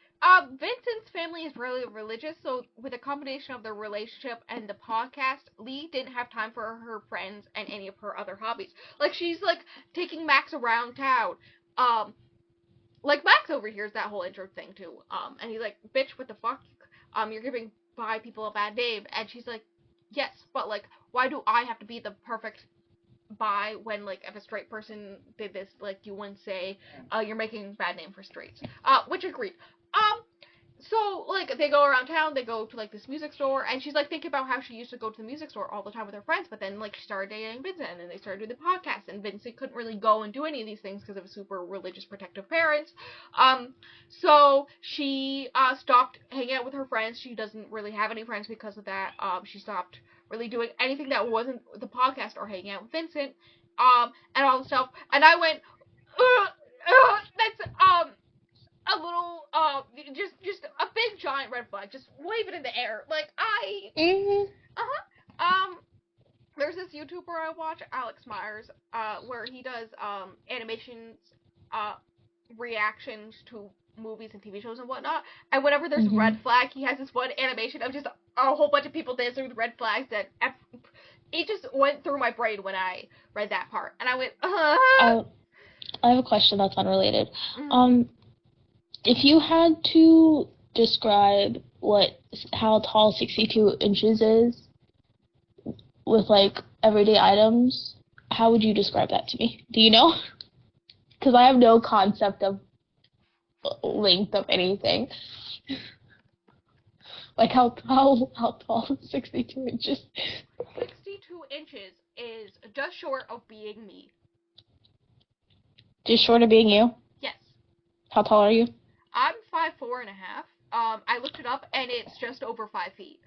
Vincent's family is really religious, so with a combination of their relationship and the podcast, Lee didn't have time for her friends and any of her other hobbies. Like, she's, like, taking Max around town. Like, Max overhears that whole intro thing, too. And he's like, bitch, what the fuck? You're giving bi people a bad name. And she's like, yes, but, like, why do I have to be the perfect bi when, like, if a straight person did this, like, you wouldn't say, you're making a bad name for straights. Which agreed. So, like, they go around town, they go to, like, this music store, and she's, like, thinking about how she used to go to the music store all the time with her friends, but then, like, she started dating Vincent, and then they started doing the podcast, and Vincent couldn't really go and do any of these things because of his super religious protective parents. So she, stopped hanging out with her friends. She doesn't really have any friends because of that. She stopped really doing anything that wasn't the podcast or hanging out with Vincent, and all the stuff, and I went, that's, a little, just a big giant red flag. Just wave it in the air. Like, there's this YouTuber I watch, Alex Myers, where he does, animations, reactions to movies and TV shows and whatnot. And whenever there's a red flag, he has this one animation of just a whole bunch of people dancing with red flags that it just went through my brain when I read that part. And I went, I have a question that's unrelated. If you had to describe how tall 62 inches is with, like, everyday items, how would you describe that to me? Do you know? Because I have no concept of length of anything. Like, how tall is 62 inches? 62 inches is just short of being me. Just short of being you? Yes. How tall are you? I'm 5'4.5". I looked it up, and it's just over 5 feet.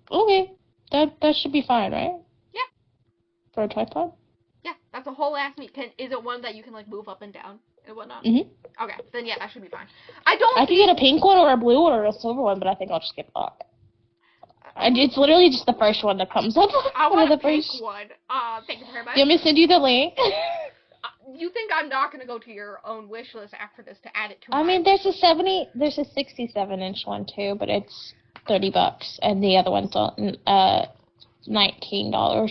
Okay. That should be fine, right? Yeah. For a tripod? Yeah, that's a whole ass meat. Is it one that you can, like, move up and down and whatnot? Mm-hmm. Okay, then yeah, that should be fine. I could get a pink one or a blue one or a silver one, but I think I'll just get black. It's literally just the first one that comes up. I want a pink one. Thank you very much. You want me to send you the link? You think I'm not going to go to your own wish list after this to add it to I mean, there's a 67-inch one, too, but it's $30, and the other one's $19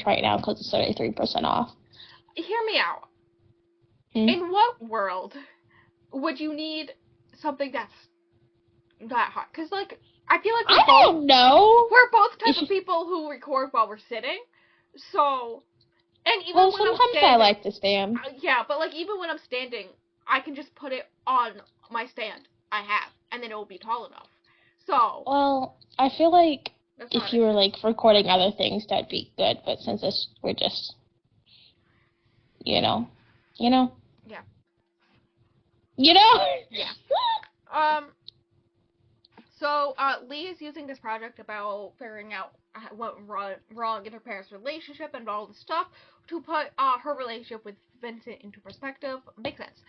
right now because it's 33% off. Hear me out. In what world would you need something that's that hot? Because, like, I feel like don't know. We're both types of people who record while we're sitting, so... And even when sometimes I'm standing, I like to stand. Yeah, but, like, even when I'm standing, I can just put it on my stand I have, and then it will be tall enough. So... Well, I feel like if you were, like, recording other things, that'd be good, but since we're just, you know? Yeah. You know? Yeah. So, Lee is using this project about figuring out what went wrong in her parents' relationship and all this stuff to put her relationship with Vincent into perspective. Makes sense.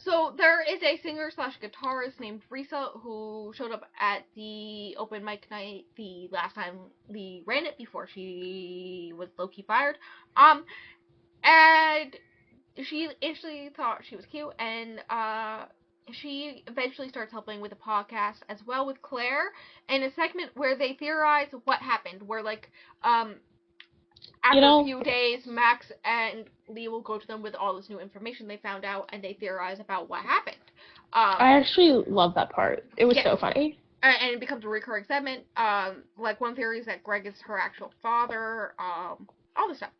So there is a singer/guitarist named Risa who showed up at the open mic night the last time Lee ran it before she was low-key fired. And she initially thought she was cute, and she eventually starts helping with the podcast as well with Claire in a segment where they theorize what happened. Where after a few days, Max and Lee will go to them with all this new information they found out, and they theorize about what happened. I actually love that part. It was so funny. And it becomes a recurring segment. One theory is that Greg is her actual father. All this stuff.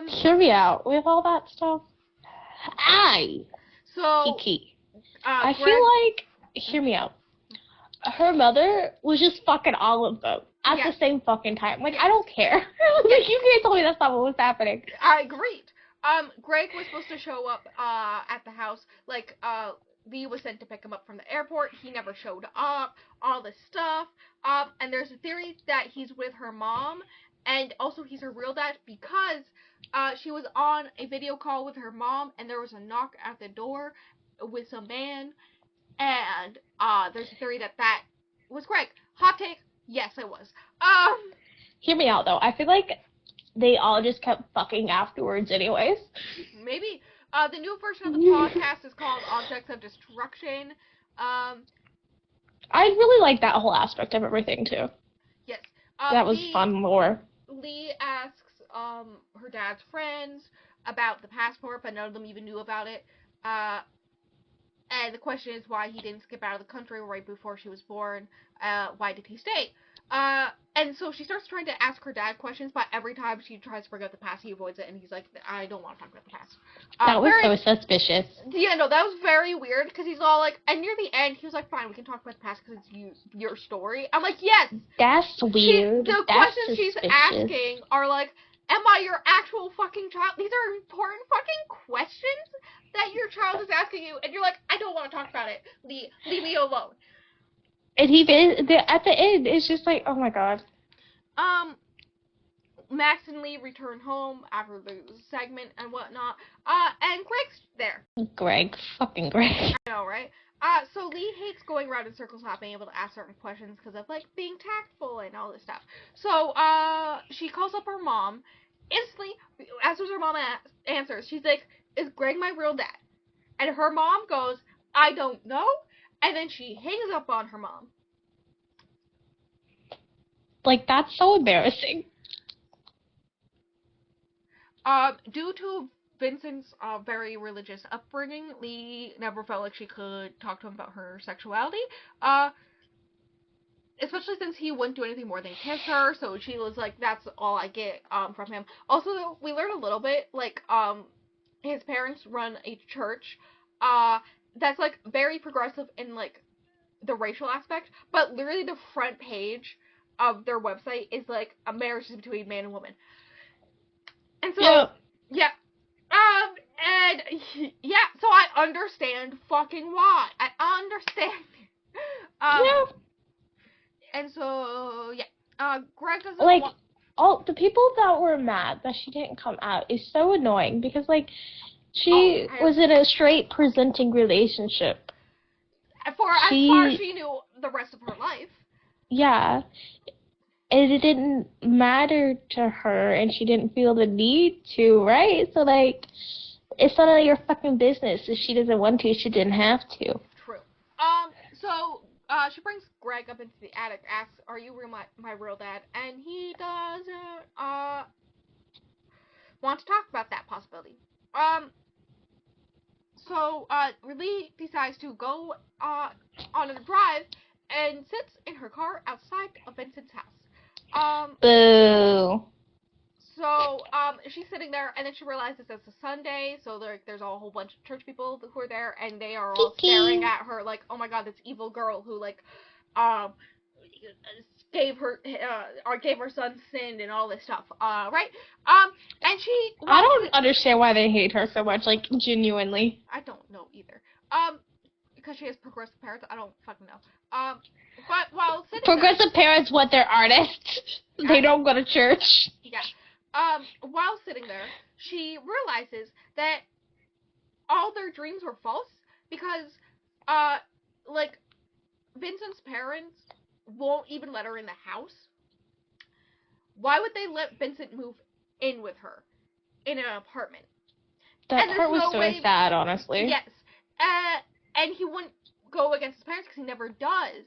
Hear me out with all that stuff. So Kiki. I feel like, hear me out. Her mother was just fucking all of them at the same fucking time. Like, I don't care. Like, you can't tell me that's not what was happening. I agreed. Greg was supposed to show up at the house. Lee was sent to pick him up from the airport. He never showed up. All this stuff. And there's a theory that he's with her mom, and also he's her real dad because she was on a video call with her mom, and there was a knock at the door with some man, and there's a theory that was Greg. Hot take, yes, it was. Hear me out, though. I feel like they all just kept fucking afterwards anyways. Maybe. The new version of the podcast is called Objects of Destruction. I really like that whole aspect of everything, too. Yes. That was fun lore. Lee asks her dad's friends about the passport, but none of them even knew about it. And the question is why he didn't skip out of the country right before she was born. Why did he stay? And so she starts trying to ask her dad questions, but every time she tries to bring up the past, he avoids it, and he's like, I don't want to talk about the past. That was so suspicious. Yeah, no, that was very weird, because he's all like, and near the end, he was like, fine, we can talk about the past, because it's your story. I'm like, yes! That's weird. The questions she's asking are like, am I your actual fucking child? These are important fucking questions that your child is asking you, and you're like, I don't want to talk about it. Leave me alone. And at the end, it's just like, oh my god. Max and Lee return home after the segment and whatnot, and Greg's there. Fucking Greg. I know, right? So Lee hates going around in circles not being able to ask certain questions because of, being tactful and all this stuff. So, she calls up her mom, instantly, as soon as her mom answers, she's like, is Greg my real dad? And her mom goes, I don't know, and then she hangs up on her mom. That's so embarrassing. Due to Vincent's very religious upbringing, Lee never felt like she could talk to him about her sexuality. Especially since he wouldn't do anything more than kiss her, so she was like, that's all I get from him. Also, we learned a little bit, his parents run a church that's, very progressive in, the racial aspect, but literally the front page of their website is, a marriage between man and woman. And so, so I understand fucking why. I understand. And so, Greg doesn't want... all the people that were mad that she didn't come out is so annoying because, she was in a straight presenting relationship. As far as she knew the rest of her life. Yeah. And it didn't matter to her, and she didn't feel the need to, right? So, it's none of your fucking business. If she doesn't want to, she didn't have to. True. So, she brings Greg up into the attic, asks, are you my real dad? And he doesn't, want to talk about that possibility. So, Lee decides to go, on a drive and sits in her car outside of Vincent's house. Boo. So, she's sitting there, and then she realizes it's a Sunday, so there's a whole bunch of church people who are there, and they are all staring at her like, oh my god, this evil girl who, gave her son sin and all this stuff, right? And she... I don't understand why they hate her so much, genuinely. I don't know either. because she has progressive parents. I don't fucking know. But while sitting progressive parents, what, they're artists. They don't go to church. Yeah. While sitting there, she realizes that all their dreams were false because, like, Vincent's parents won't even let her in the house. Why would they let Vincent move in with her in an apartment? That part was so sad, honestly. Yes. And he wouldn't go against his parents because he never does.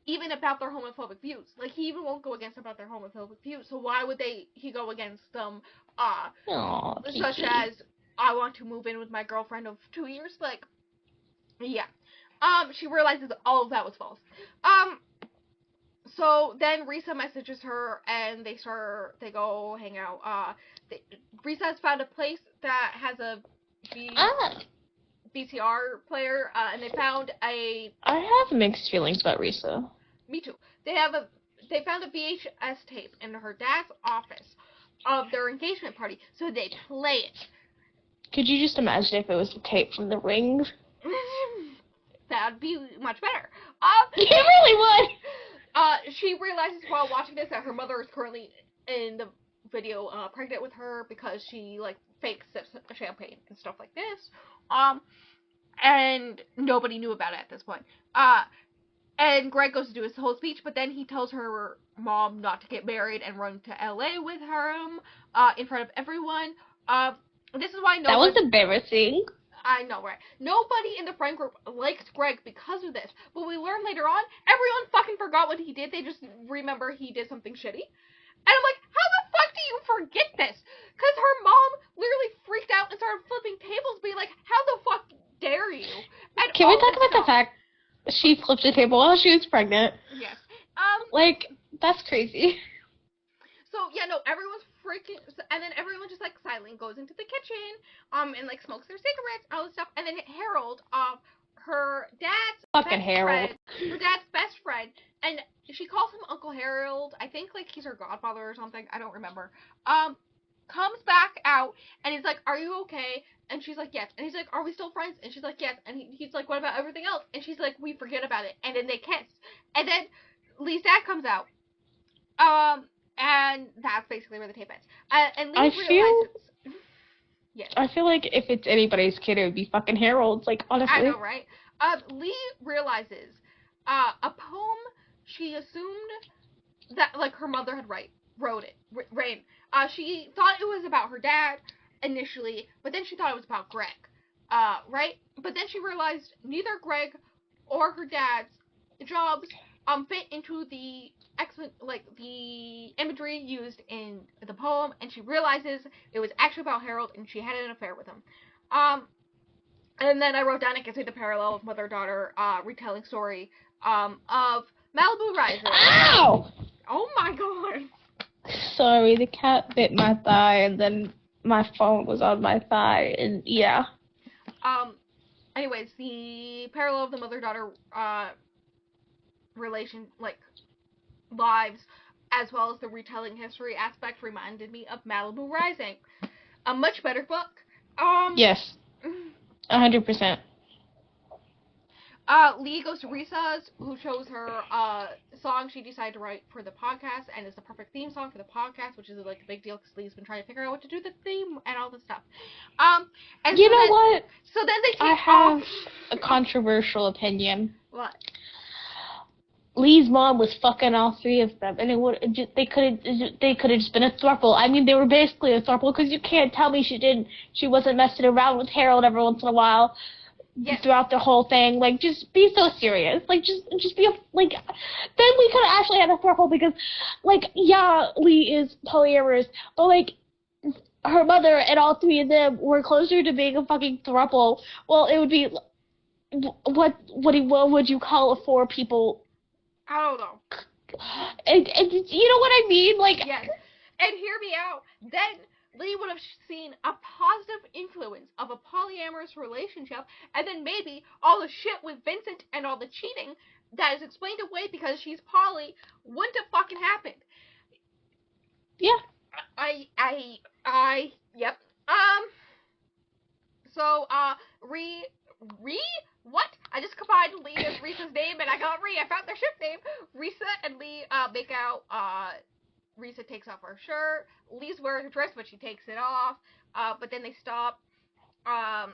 Even about their homophobic views. Like, he even won't go against about their homophobic views. So why would he go against them, such as, I want to move in with my girlfriend of 2 years? Like, yeah. She realizes all of that was false. So then Risa messages her, and they go hang out. Risa has found a place that has a VCR player, and they found I have mixed feelings about Risa. Me too. They found a VHS tape in her dad's office of their engagement party, so they play it. Could you just imagine if it was the tape from The Ring? That'd be much better. It really would. She realizes while watching this that her mother is currently in the video pregnant with her because she like fake sips champagne and stuff like this. And nobody knew about it at this point. And Greg goes to do his whole speech, but then he tells her mom not to get married and run to LA with her in front of everyone. This is why that was embarrassing. I know, right? Nobody in the friend group likes Greg because of this. But we learn later on, everyone fucking forgot what he did. They just remember he did something shitty. And I'm like, how the fuck do you forget this? Because her mom literally freaked out and started flipping tables, being like, how the fuck dare you? And can we talk about the fact she flipped a table while she was pregnant? Yes. Like, that's crazy. So, yeah, no, everyone's freaking, and then everyone just, like, silently goes into the kitchen, and, like, smokes their cigarettes, all this stuff, and then Harold, her dad's best friend, and she calls him Uncle Harold, I think, like, he's her godfather or something, I don't remember, comes back out, and he's like, are you okay? And she's like, yes. And he's like, are we still friends? And she's like, yes. And he's like, what about everything else? And she's like, we forget about it. And then they kiss. And then Lee's dad comes out. And that's basically where the tape ends. And Lee realizes... Yes. I feel like if it's anybody's kid, it would be fucking Harold's, like, honestly. I know, right? Lee realizes a poem she assumed that, like, her mother had wrote it. She thought it was about her dad initially, but then she thought it was about Greg, right? But then she realized neither Greg or her dad's jobs fit into the imagery used in the poem, and she realizes it was actually about Harold, and she had an affair with him. And then I wrote down, I can see the parallel of mother-daughter retelling story of Malibu Rising. Ow! Oh my god. Sorry, the cat bit my thigh, and then my phone was on my thigh, and yeah. Anyways, the parallel of the mother-daughter relation, like, lives, as well as the retelling history aspect, reminded me of Malibu Rising. A much better book. Yes. 100%. Lee goes to Risa's, who shows her a song she decided to write for the podcast, and it's the perfect theme song for the podcast, which is like a big deal because Lee's been trying to figure out what to do with the theme and all this stuff. And you know what? So then they take I have a controversial opinion. What? Lee's mom was fucking all three of them, and they could have just been a throuple. I mean, they were basically a throuple because you can't tell me she wasn't messing around with Harold every once in a while. Yes. Throughout the whole thing, like, just be so serious. Like, just be like, then we could have actually had a throuple because, like, yeah, Lee is polyamorous, but, like, her mother and all three of them were closer to being a fucking throuple. Well, it would be, what would you call a four people? I don't know. And you know what I mean? Like, yes. And hear me out. Then Lee would have seen a positive influence of a polyamorous relationship, and then maybe all the shit with Vincent and all the cheating that is explained away because she's poly wouldn't have fucking happened. Yeah. Yep. So, what? I just combined Lee and Risa's name, and I got Ree. I found their ship name. Risa and Lee make out. Risa takes off her shirt. Lee's wearing a dress, but she takes it off. But then they stop. And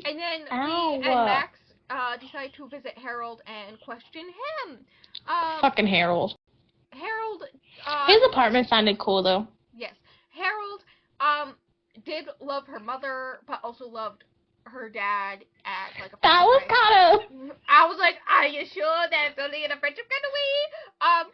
then Lee and Max decide to visit Harold and question him. Fucking Harold. Harold. His apartment sounded cool though. Yes, Harold did love her mother, but also loved her dad as like a. That was kind of. I was like, are you sure that's only in a friendship kind of way?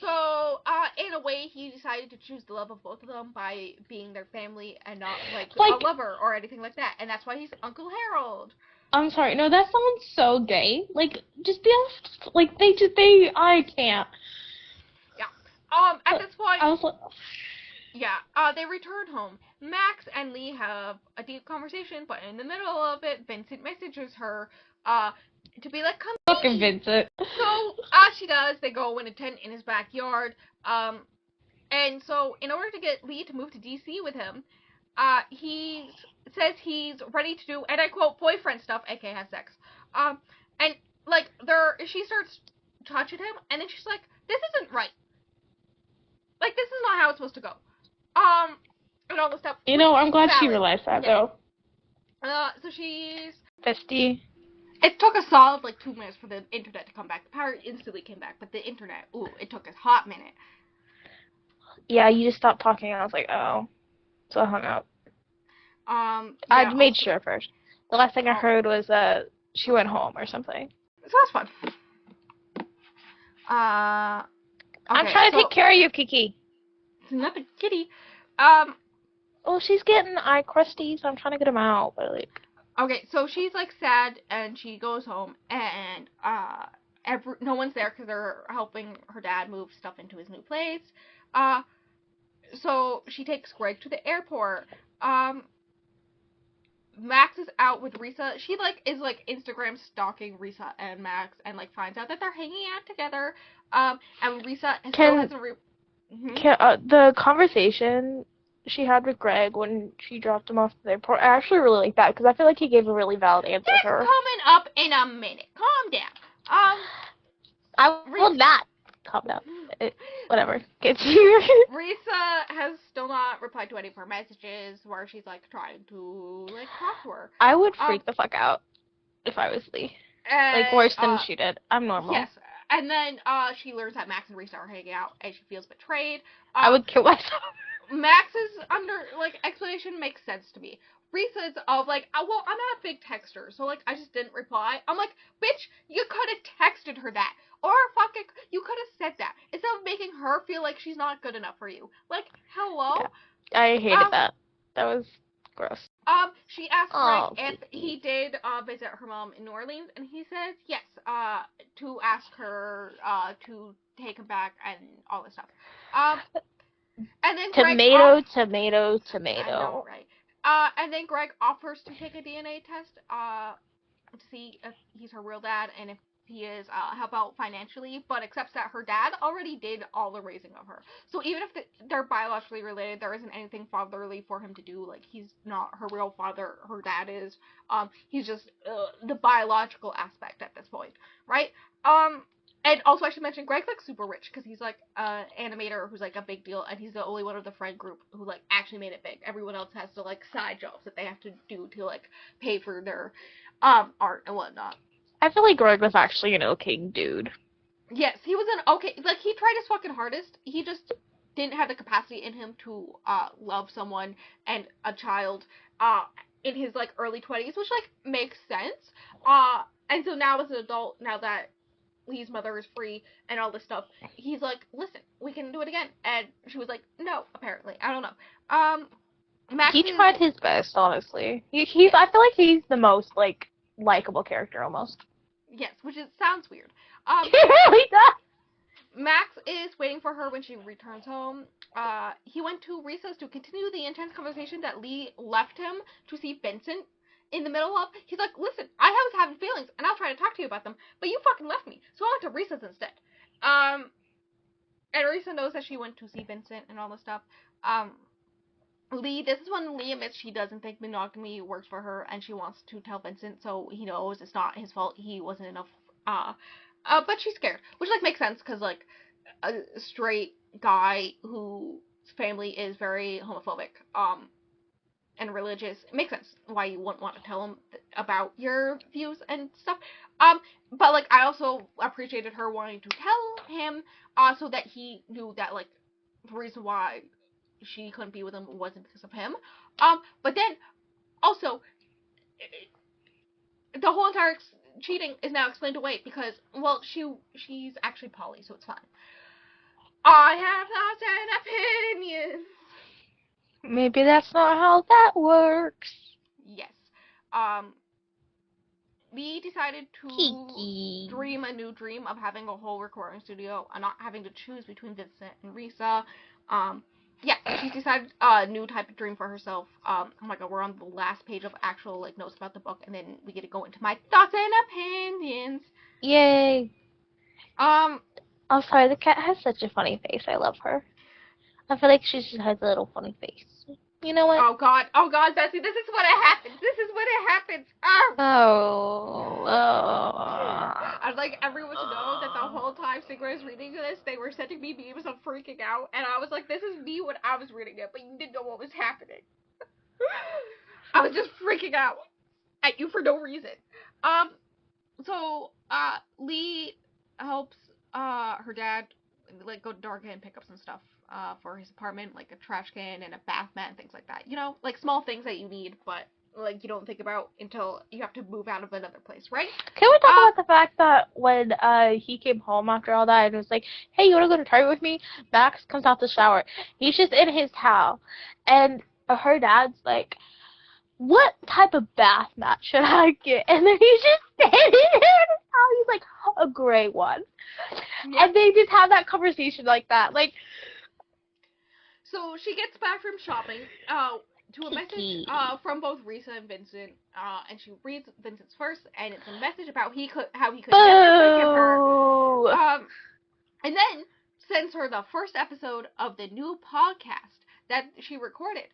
So in a way, he decided to choose the love of both of them by being their family and not like a lover or anything like that, and that's why he's Uncle Harold. I'm sorry, no, that sounds so gay. Like, just be honest. Like, I can't. Yeah. At this point. I was like. Yeah, they return home. Max and Lee have a deep conversation, but in the middle of it, Vincent messages her, to be like, come fucking Vincent. So, she does. They go in a tent in his backyard, and so, in order to get Lee to move to DC with him, he says he's ready to do, and I quote, boyfriend stuff, aka have sex. And, like, she starts touching him, and then she's like, this isn't right. Like, this is not how it's supposed to go. And all this stuff. You know, I'm glad she realized that, though. So she's... Fisty. It took a solid, like, 2 minutes for the internet to come back. The power instantly came back, but the internet, it took a hot minute. Yeah, you just stopped talking, and I was like, oh. So I hung up. Yeah, I made sure first. The last thing I heard was, she went home or something. So that's fun. Okay, I'm trying to take care of you, Kiki. Nothing, kitty. Well, she's getting eye crusty, so I'm trying to get them out, but like. Okay, so she's like sad, and she goes home, and no one's there because they're helping her dad move stuff into his new place. So she takes Greg to the airport. Max is out with Risa. She is Instagram stalking Risa and Max, and finds out that they're hanging out together. And Risa still hasn't. The conversation she had with Greg when she dropped him off at the airport, I actually really like that because I feel like he gave a really valid answer to her. It's coming up in a minute. Calm down. I will not calm down. Whatever. Gets you. Risa has still not replied to any of her messages where she's trying to talk to her. I would freak the fuck out if I was Lee. Worse than she did. I'm normal. Yes. And then she learns that Max and Risa are hanging out, and she feels betrayed. I would kill myself. Max's explanation makes sense to me. Risa's well, I'm not a big texter, so I just didn't reply. I'm like, bitch, you could have texted her that, or you could have said that instead of making her feel like she's not good enough for you. Hello. Yeah. I hated that. That was gross. She asked Greg if he did visit her mom in New Orleans, and he says yes, to ask her to take him back and all this stuff. And then tomato. I know, right? And then Greg offers to take a DNA test to see if he's her real dad and if he is help out financially, but accepts that her dad already did all the raising of her. So even if they're biologically related, there isn't anything fatherly for him to do. He's not her real father. Her dad is. He's just the biological aspect at this point, right? And also I should mention Greg's super rich because he's an animator who's a big deal, and he's the only one of the friend group who actually made it big. Everyone else has to side jobs that they have to do to pay for their art and whatnot. I feel like Greg was actually an okay dude. Yes, he was an okay. He tried his fucking hardest. He just didn't have the capacity in him to love someone and a child in his early 20s, which makes sense. And so now as an adult, now that Lee's mother is free and all this stuff, he's listen, we can do it again. And she was no, apparently. I don't know. Max he tried his best, honestly. I feel like he's the most likable character almost. Yes, which sounds weird. He really does. Max is waiting for her when she returns home. He went to Risa's to continue the intense conversation that Lee left him to see Vincent in the middle of. He's listen, I was having feelings, and I'll try to talk to you about them, but you fucking left me, so I went to Risa's instead. And Risa knows that she went to see Vincent and all this stuff. Lee, this is when Lee admits she doesn't think monogamy works for her, and she wants to tell Vincent so he knows it's not his fault. He wasn't enough. But she's scared, which like makes sense because like a straight guy whose family is very homophobic, and religious. It makes sense why you wouldn't want to tell him about your views and stuff. But like I also appreciated her wanting to tell him, so that he knew that like the reason why she couldn't be with him wasn't because of him. But then also the whole entire cheating is now explained away because well she's actually poly, so it's fine. I have thoughts and opinions. Maybe that's not how that works. Yes. We decided to dream a new dream of having a whole recording studio and not having to choose between Vincent and Risa. Yeah, she decided a new type of dream for herself. Oh my god, we're on the last page of actual like notes about the book, and then we get to go into my thoughts and opinions. Yay. I'm sorry, the cat has such a funny face. I love her. I feel like she just has a little funny face. You know what? Oh god, Bessie, this is what happens. I'd like everyone to know that the whole time Stingray was reading this, they were sending me memes of freaking out, and I was like, this is me when I was reading it, but you didn't know what was happening. I was just freaking out at you for no reason. So Lee helps her dad like go to Darken and pick up some stuff for his apartment, like a trash can and a bath mat and things like that. You know, like small things that you need, but like you don't think about until you have to move out of another place, right? Can we talk about the fact that when he came home after all that and was like, hey, you want to go to Target with me? Max comes out the shower. He's just in his towel. And her dad's like, what type of bath mat should I get? And then he's just standing there in his towel. He's like, a gray one. Yeah. And they just have that conversation like that. Like, so she gets back from shopping to a message from both Risa and Vincent, and she reads Vincent's first, and it's a message about how he could never forgive her. And then sends her the first episode of the new podcast that she recorded.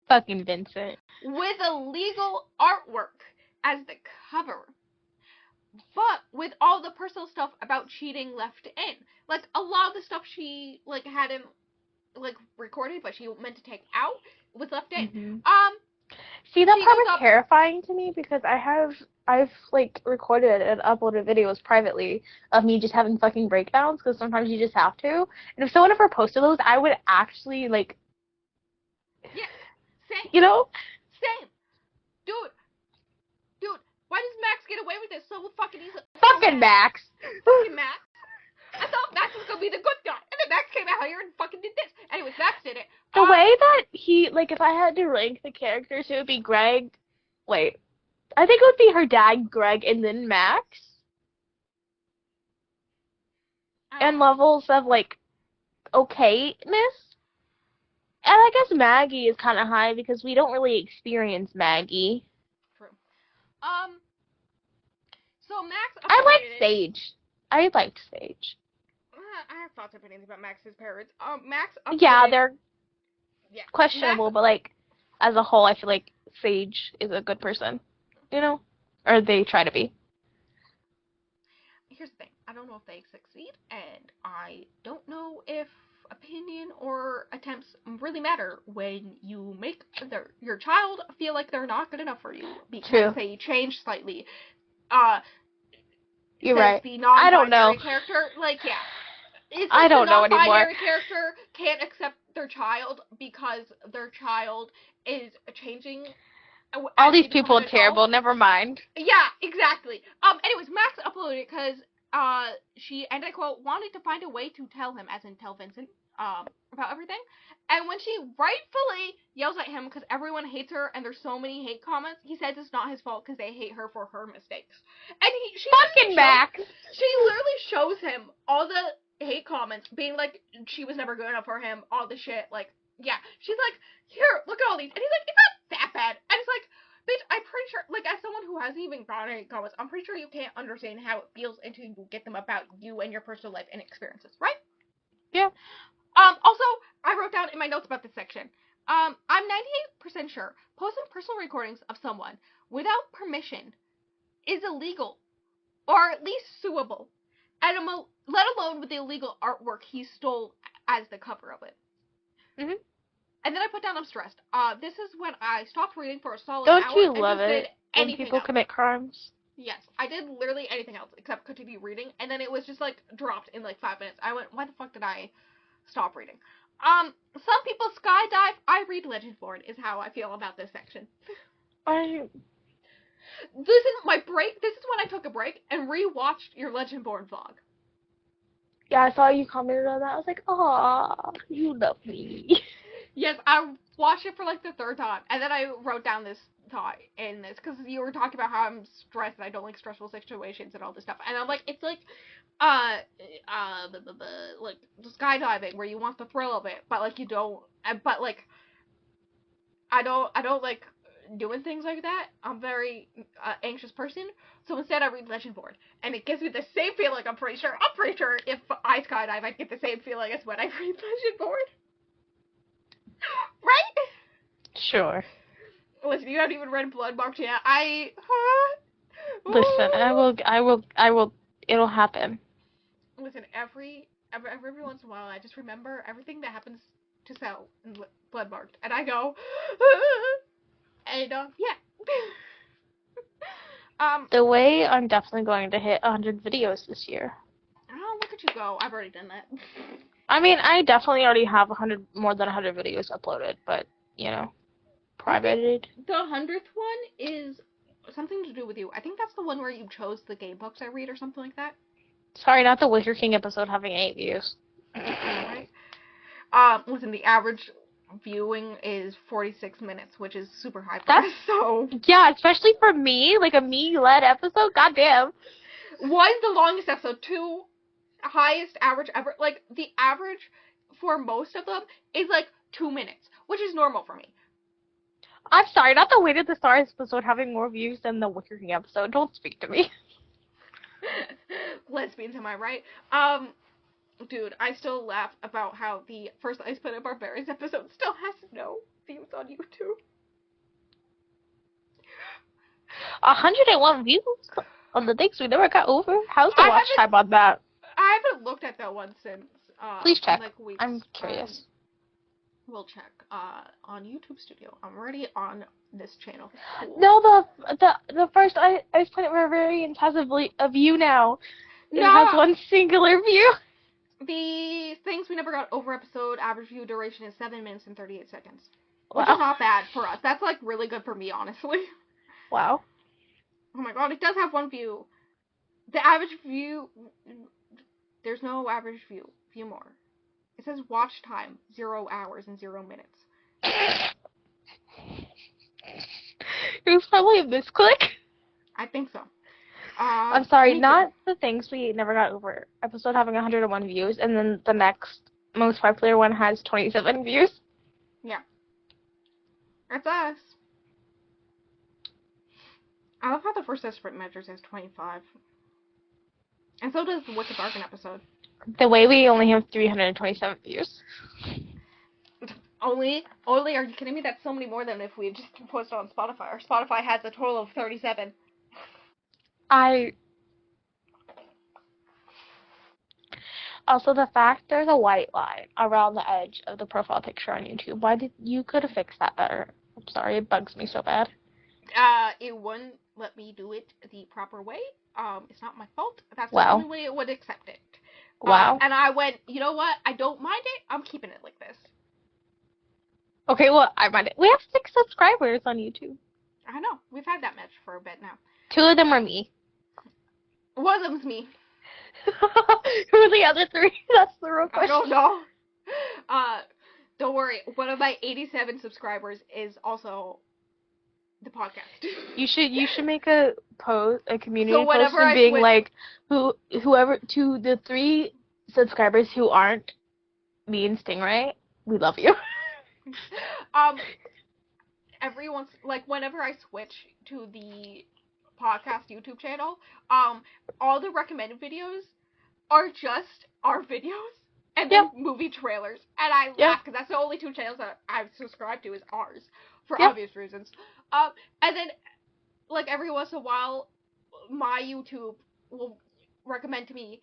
Fucking Vincent. With illegal artwork as the cover. But with all the personal stuff about cheating left in. Like, a lot of the stuff she, like, hadn't, like, recorded, but she meant to take out was left in. Mm-hmm. See, that part was terrifying to me because I've, like, recorded and uploaded videos privately of me just having fucking breakdowns because sometimes you just have to. And if someone ever posted those, I would actually, like... Yeah, same. You know? Same. Dude, why does Max get away with this so fucking easily? Fucking Max. Fucking Max. I thought Max was gonna be the good guy, and then Max came out here and fucking did this. Anyways, Max did it. The way that he, like, if I had to rank the characters, it would be Greg. Wait. I think it would be her dad, Greg, and then Max. And levels of, like, okayness. And I guess Maggie is kind of high because we don't really experience Maggie. True. So Max. I liked Sage. I liked Sage. I have thoughts and opinions about Max's parents. Max. Yeah, they're questionable, but like as a whole, I feel like Sage is a good person. You know, or they try to be. Here's the thing. I don't know if they succeed, and I don't know if opinion or attempts really matter when you make your child feel like they're not good enough for you because they change slightly. You're right. The non-binary character, like, yeah. It's like I don't know anymore. The non-binary character can't accept their child because their child is changing. All these people are terrible. Never mind. Yeah, exactly. Anyways, Max uploaded it because she, and I quote, wanted to find a way to tell him, as in tell Vincent, about everything. And when she rightfully yells at him because everyone hates her and there's so many hate comments, he says it's not his fault because they hate her for her mistakes. And she fucking Max. She literally shows him all the hate comments being like, she was never good enough for him, all the shit, like, yeah. She's like, here, look at all these. And he's like, it's not that bad. And it's like, bitch, I'm pretty sure, like, as someone who hasn't even gotten any comments, I'm pretty sure you can't understand how it feels until you get them about you and your personal life and experiences, right? Yeah. Also, I wrote down in my notes about this section, I'm 98% sure posting personal recordings of someone without permission is illegal, or at least suable, and let alone with the illegal artwork he stole as the cover of it. Mm-hmm. And then I put down, I'm stressed. This is when I stopped reading for a solid Don't hour. you and love just it did when people else. commit crimes? Yes, I did literally anything else except continue reading, and then it was just like dropped in like 5 minutes. I went, why the fuck did I stop reading? Some people skydive. I read Legendborn is how I feel about this section. This is my break. This is when I took a break and rewatched your Legendborn vlog. Yeah, I saw you commented on that. I was like, aw, you love me. Yes, I watched it for like the third time, and then I wrote down this thought in this because you were talking about how I'm stressed and I don't like stressful situations and all this stuff, and I'm like, it's like, like skydiving where you want the thrill of it, but like you don't, but like, I don't like doing things like that. I'm a very anxious person, so instead I read Legendborn, and it gives me the same feeling. I'm pretty sure if I skydive, I'd get the same feeling as when I read Legendborn. Right? Sure. Listen, you haven't even read Bloodmarked yet. Listen, I will, it'll happen. Listen, every once in a while, I just remember everything that happens to Sel in Bloodmarked, and I go, and, yeah. The way I'm definitely going to hit 100 videos this year. Oh, look at you go. I've already done that. I mean, I definitely already have more than 100 videos uploaded, but, you know, privated. The 100th one is something to do with you. I think that's the one where you chose the game books I read or something like that. Sorry, not the Wicker King episode having 8 views. Right. Listen, the average viewing is 46 minutes, which is super high for us, so... Yeah, especially for me, like a me-led episode, goddamn. One, the longest episode. 2, highest average ever. Like, the average for most of them is like 2 minutes, which is normal for me. I'm sorry, not the Weight of the Stars episode having more views than the Wicker King episode. Don't speak to me. Lesbians, am I right? Dude, I still laugh about how the first Ice Planet Barbarians episode still has no views on YouTube. 101 views on the things we never got over? How's the watch time on that? I haven't looked at that one since, please check. Like weeks. I'm curious. We'll check, on YouTube Studio. I'm already on this channel. Cool. No, the first Ice Planet Barbarians has a view now. It has one singular view. The Things We Never Got Over episode average view duration is 7 minutes and 38 seconds. Wow. Which is not bad for us. That's, like, really good for me, honestly. Wow. Oh my god, it does have one view. The average view... There's no average view. View more. It says watch time, 0 hours and 0 minutes. It was probably a misclick. I think so. I'm sorry, not the Things We Never Got Over episode having 101 views, and then the next most popular one has 27 views. Yeah. That's us. I love how the first Desperate Measures has 25. And so does the Wicked Bargain episode. The way we only have 327 views. Only? Are you kidding me? That's so many more than if we just posted on Spotify. Our Spotify has a total of 37. Also, the fact there's a white line around the edge of the profile picture on YouTube. You could have fixed that better. I'm sorry, it bugs me so bad. It wouldn't let me do it the proper way. It's not my fault. That's wow. The only way it would accept it. Wow. And I went, you know what? I don't mind it. I'm keeping it like this. Okay, well, I mind it. We have 6 subscribers on YouTube. I know. We've had that much for a bit now. 2 of them are me. One of them's me. Who are the other 3? That's the real question. I don't know. Don't worry. One of my 87 subscribers is also the podcast. You should make a post, a community so post, and being like, whoever to the 3 subscribers who aren't me and Stingray, we love you. Every once, like, whenever I switch to the podcast YouTube channel, all the recommended videos are just our videos. and then movie trailers. And I laugh because that's the only 2 channels that I've subscribed to is ours, for obvious reasons. And then, like, every once in a while, my YouTube will recommend to me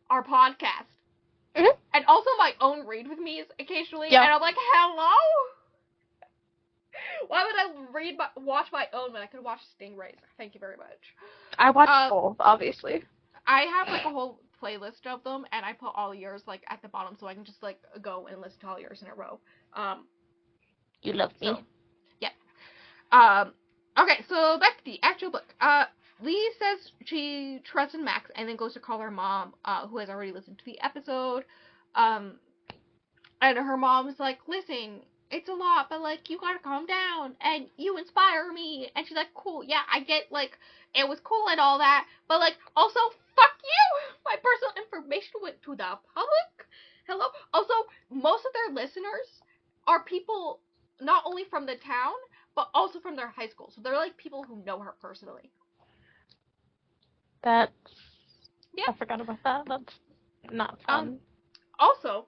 our podcast. Mm-hmm. And also my own read with me occasionally. And I'm like, hello? Why would I watch my own when I could watch Stingrays? Thank you very much. I watch both, obviously. I have, like, a whole playlist of them, and I put all yours, like, at the bottom so I can just, like, go and listen to all yours in a row. You love me. So, yeah. Okay, so back to the actual book. Lee says she trusts in Max and then goes to call her mom, who has already listened to the episode. And her mom is like, listen, it's a lot, but, like, you gotta calm down, and you inspire me. And she's like, cool, yeah, I get, like, it was cool and all that, but, like, also, fuck you! My personal information went to the public? Hello? Also, most of their listeners are people not only from the town, but also from their high school. So they're, like, people who know her personally. I forgot about that. That's not fun. Also,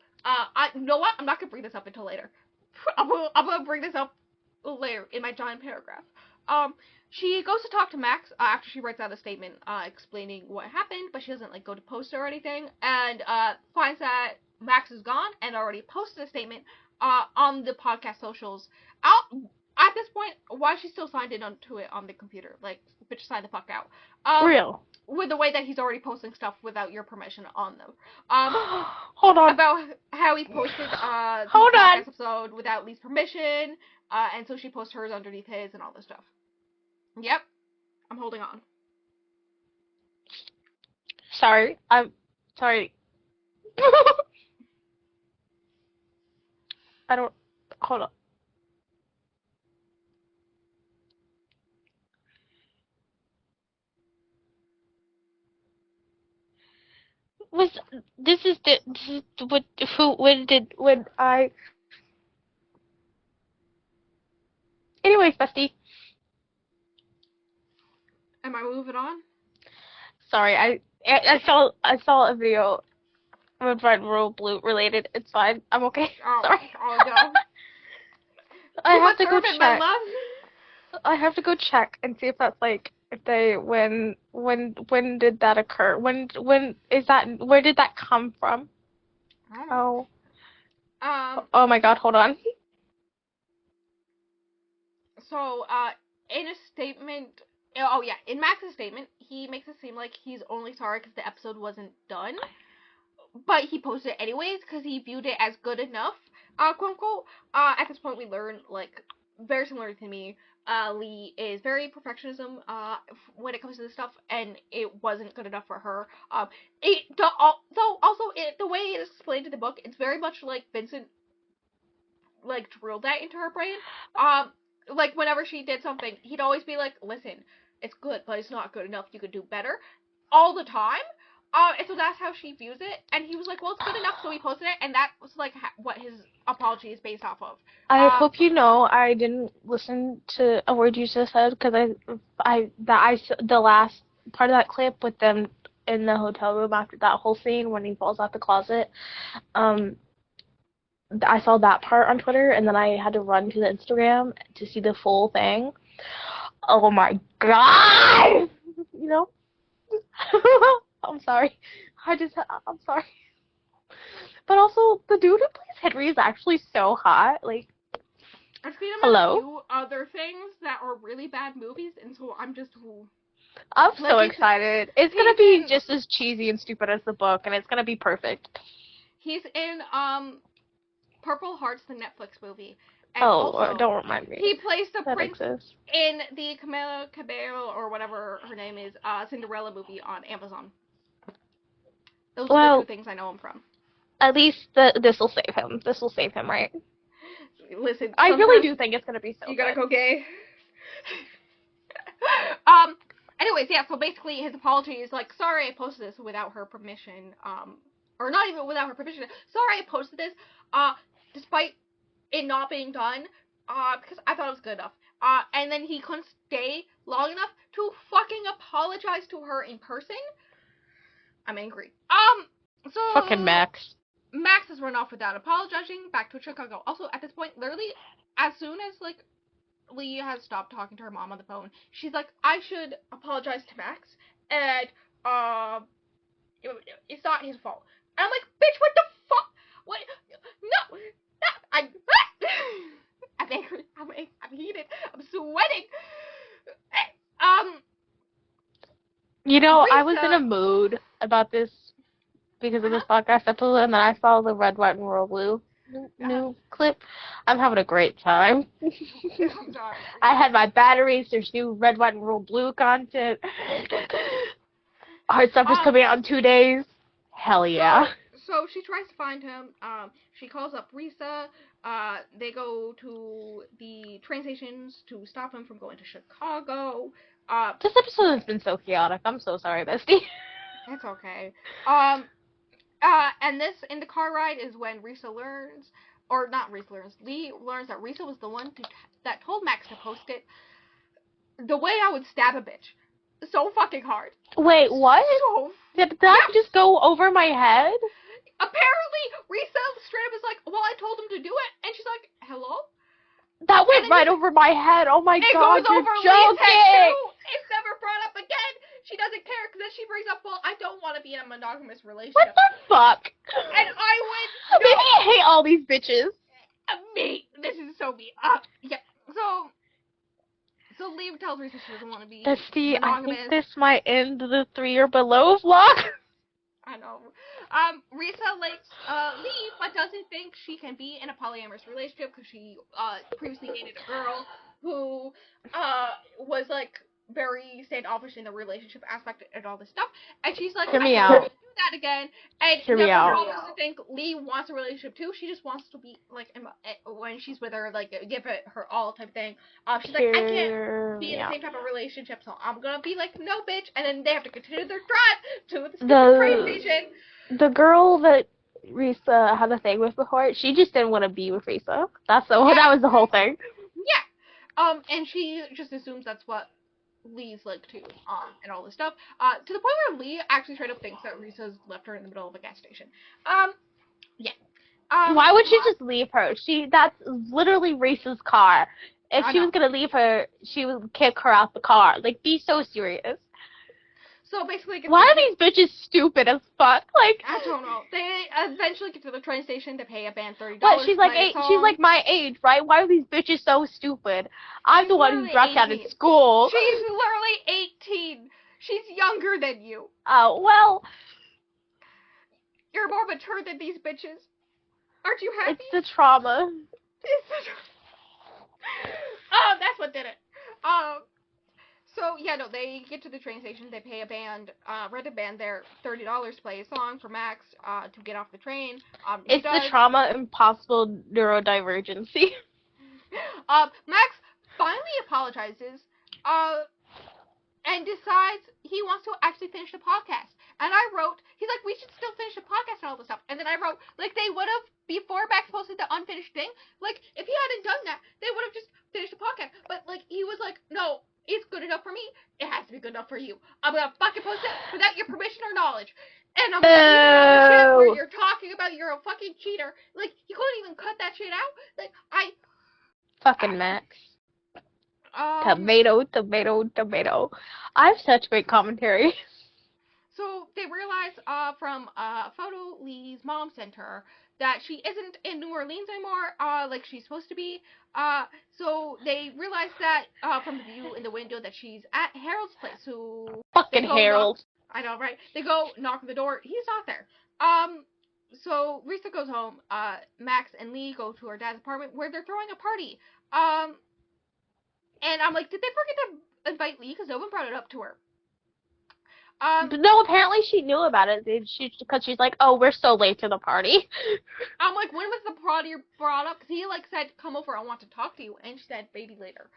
you know what? I'm not gonna bring this up until later. I'm gonna bring this up later in my giant paragraph. She goes to talk to Max after she writes out a statement explaining what happened, but she doesn't, like, go to post it or anything, and finds that Max is gone and already posted a statement on the podcast socials. At this point, why is she still signed in onto it on the computer? Like, bitch, sign the fuck out. Real. With the way that he's already posting stuff without your permission on them. Hold on. About how he posted the podcast episode without Lee's permission, and so she posted hers underneath his and all this stuff. Yep. I'm holding on. Sorry. I'm sorry. I don't... Hold on. Anyways, bestie. Am I moving on? Sorry, I saw a video with Red Roll Blue related. It's fine. I'm okay. Sorry. Oh no. I have to go check. I have to go check and see if that's like when did that occur? When is that? Where did that come from? I don't know. Oh my God! Hold on. So in a statement, in Max's statement, he makes it seem like he's only sorry because the episode wasn't done, but he posted it anyways because he viewed it as good enough, quote unquote. At this point, we learn, like, very similar to me, Lee is very perfectionism when it comes to this stuff, and it wasn't good enough for her. The way it is explained in the book, it's very much like Vincent, like, drilled that into her brain. Like, whenever she did something, he'd always be like, listen, it's good, but it's not good enough, you could do better, all the time. And so that's how she views it, and he was like, well, it's good enough, so he posted it, and that was, like, what his apology is based off of. I hope you know I didn't listen to a word you just said, because the last part of that clip with them in the hotel room after that whole scene when he falls out the closet, I saw that part on Twitter, and then I had to run to the Instagram to see the full thing. Oh my God! You know? I'm sorry. I'm sorry. But also, the dude who plays Henry is actually so hot. Like, I've seen him in a few other things that are really bad movies, and so I'm so excited. It's gonna be just as cheesy and stupid as the book, and it's gonna be perfect. He's in, Purple Hearts, the Netflix movie. And don't remind me. He plays the prince in the Camila Cabello, or whatever her name is, Cinderella movie on Amazon. Those are the 2 things I know him from. At least this will save him. This will save him, right? Listen, I really do think it's gonna be so. You gotta go gay. Anyways, yeah. So basically, his apology is like, sorry, I posted this without her permission. Or not even without her permission. Sorry, I posted this. Despite it not being done, because I thought it was good enough. And then he couldn't stay long enough to fucking apologize to her in person. I'm angry. So fucking Max. Max has run off without apologizing back to Chicago. Also, at this point, literally, as soon as, like, Lee has stopped talking to her mom on the phone, she's like, I should apologize to Max, and, it's not his fault. And I'm like, bitch, what the fuck? What? No! I'm angry. I'm heated. I'm sweating. You know, Risa, I was in a mood about this because of this podcast episode, and then I saw the Red, White, and Royal Blue new clip. I'm having a great time. I'm sorry. I had my batteries. There's new Red, White, and Royal Blue content. Hard stuff is coming out in 2 days. Hell yeah. So she tries to find him. She calls up Risa. They go to the train stations to stop him from going to Chicago. This episode has been so chaotic. I'm so sorry, bestie. It's okay. And this, in the car ride, is when Risa learns, or not Risa learns, Lee learns that Risa was the one that told Max to post it. The way I would stab a bitch. So fucking hard. Wait, what? Did that just go over my head? Apparently, Risa straight up is like, well, I told him to do it. And she's like, hello? That went right over my head. Oh my god, you're joking! It's never brought up again. She doesn't care, because then she brings up, well, I don't want to be in a monogamous relationship. What the fuck? And I went, no. Maybe I hate all these bitches. Me. This is so me. Yeah. So Lee tells Risa she doesn't want to be Bestie, monogamous. I think this might end the 3 or below vlog. I know. Risa likes Lee, but doesn't think she can be in a polyamorous relationship because she previously dated a girl who was like very standoffish in the relationship aspect and all this stuff, and she's like, Hear me I out. can't do that again. And Hear me out. doesn't think Lee wants a relationship too. She just wants to be like when she's with her, like give it her all type thing. She's like, I can't be in the same type of relationship, so I'm gonna be like, no, bitch. And then they have to continue their drive to the train station. The girl that Risa had a thing with before, she just didn't want to be with Risa. That was the whole thing. Yeah. And she just assumes that's what Lee's like too, and all this stuff. To the point where Lee actually straight up thinks that Risa's left her in the middle of a gas station. Yeah. Why would she just leave her? That's literally Risa's car. If she was gonna leave her, she would kick her out the car. Like, be so serious. So basically, why are these bitches stupid as fuck? Like, I don't know. They eventually get to the train station to pay a band $30. But she's like she's like my age, right? Why are these bitches so stupid? I'm the one who dropped out of school. She's literally 18. She's younger than you. Oh, well. You're more mature than these bitches. Aren't you happy? It's the trauma. That's what did it. So, yeah, no, they get to the train station, they pay a band, rent a band there, $30 to play a song for Max, to get off the train. It's the trauma and possible neurodivergency. Max finally apologizes, and decides he wants to actually finish the podcast. And I wrote, he's like, we should still finish the podcast and all this stuff. And then I wrote, like, they would have, before Max posted the unfinished thing, like, if he hadn't done that, they would have just finished the podcast. But, like, he was like, no, it's good enough for me. It has to be good enough for you. I'm gonna fucking post it without your permission or knowledge. And I'm gonna where you're talking about you're a fucking cheater. Like, you couldn't even cut that shit out. Like, fucking Max. Tomato, tomato, tomato. I have such great commentary. So they realize from a photo Lee's mom sent her that she isn't in New Orleans anymore, like she's supposed to be. So they realize that from the view in the window that she's at Harold's place. Who fucking Harold. I know, right? They go knock on the door. He's not there. So Risa goes home. Max and Lee go to her dad's apartment where they're throwing a party. And I'm like, did they forget to invite Lee? Because no one brought it up to her. No, apparently she knew about it. Because she's like, oh, we're so late to the party. I'm like, when was the party brought up? Because he, like, said, come over, I want to talk to you. And she said, maybe later.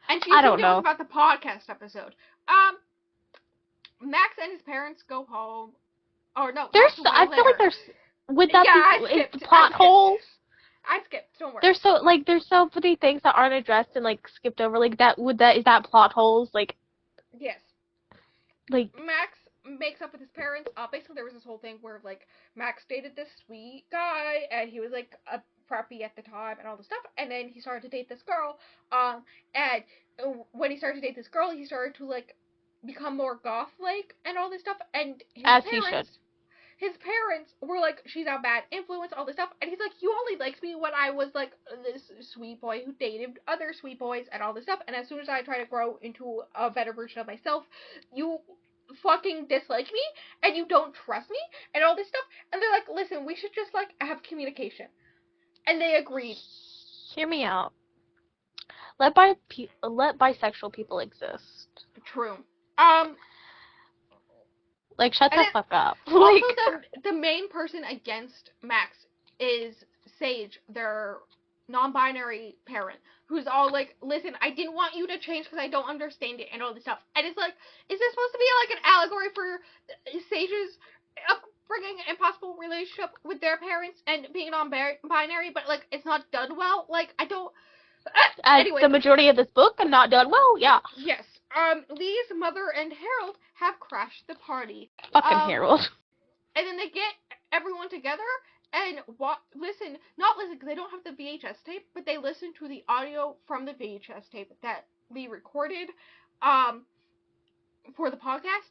And she assumed it was about the podcast episode. Max and his parents go home. Or no, I feel like there's, would that be plot holes? I skipped, don't worry. There's so many things that aren't addressed and, like, skipped over. Like, is that plot holes? Like, yes. Like, makes up with his parents. Basically, there was this whole thing where, like, Max dated this sweet guy, and he was, like, a preppy at the time and all this stuff, and then he started to date this girl, and when he started to date this girl, he started to, like, become more goth-like and all this stuff, and his parents were like, she's a bad influence, all this stuff, and he's like, you only liked me when I was, like, this sweet boy who dated other sweet boys and all this stuff, and as soon as I try to grow into a better version of myself, you fucking dislike me, and you don't trust me, and all this stuff, and they're like, listen, we should just, like, have communication. And they agreed. Hear me out. Let bisexual people exist. True. Like, shut the fuck up. Also, the main person against Max is Sage, their non-binary parent, who's all like, listen, I didn't want you to change because I don't understand it and all this stuff. And it's like, is this supposed to be like an allegory for Sage's upbringing and possible relationship with their parents and being non-binary, but like, it's not done well? Like, I don't... Anyway. The majority of this book are not done well, yeah. Yes. Lee's mother and Harold have crashed the party. Fucking Harold. And then they get everyone together and not listen, because they don't have the VHS tape, but they listen to the audio from the VHS tape that Lee recorded, for the podcast,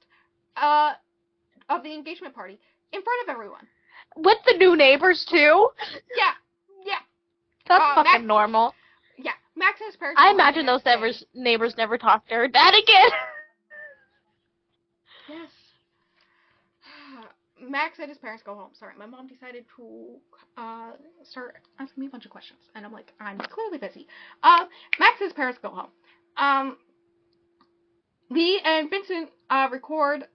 of the engagement party, in front of everyone. With the new neighbors, too? Yeah. That's fucking normal. Yeah, Max and his parents... I imagine those neighbors never talked to her dad again. Yes. Max and his parents go home. Sorry, my mom decided to start asking me a bunch of questions, and I'm like, I'm clearly busy. Max and his parents go home. Lee and Vincent record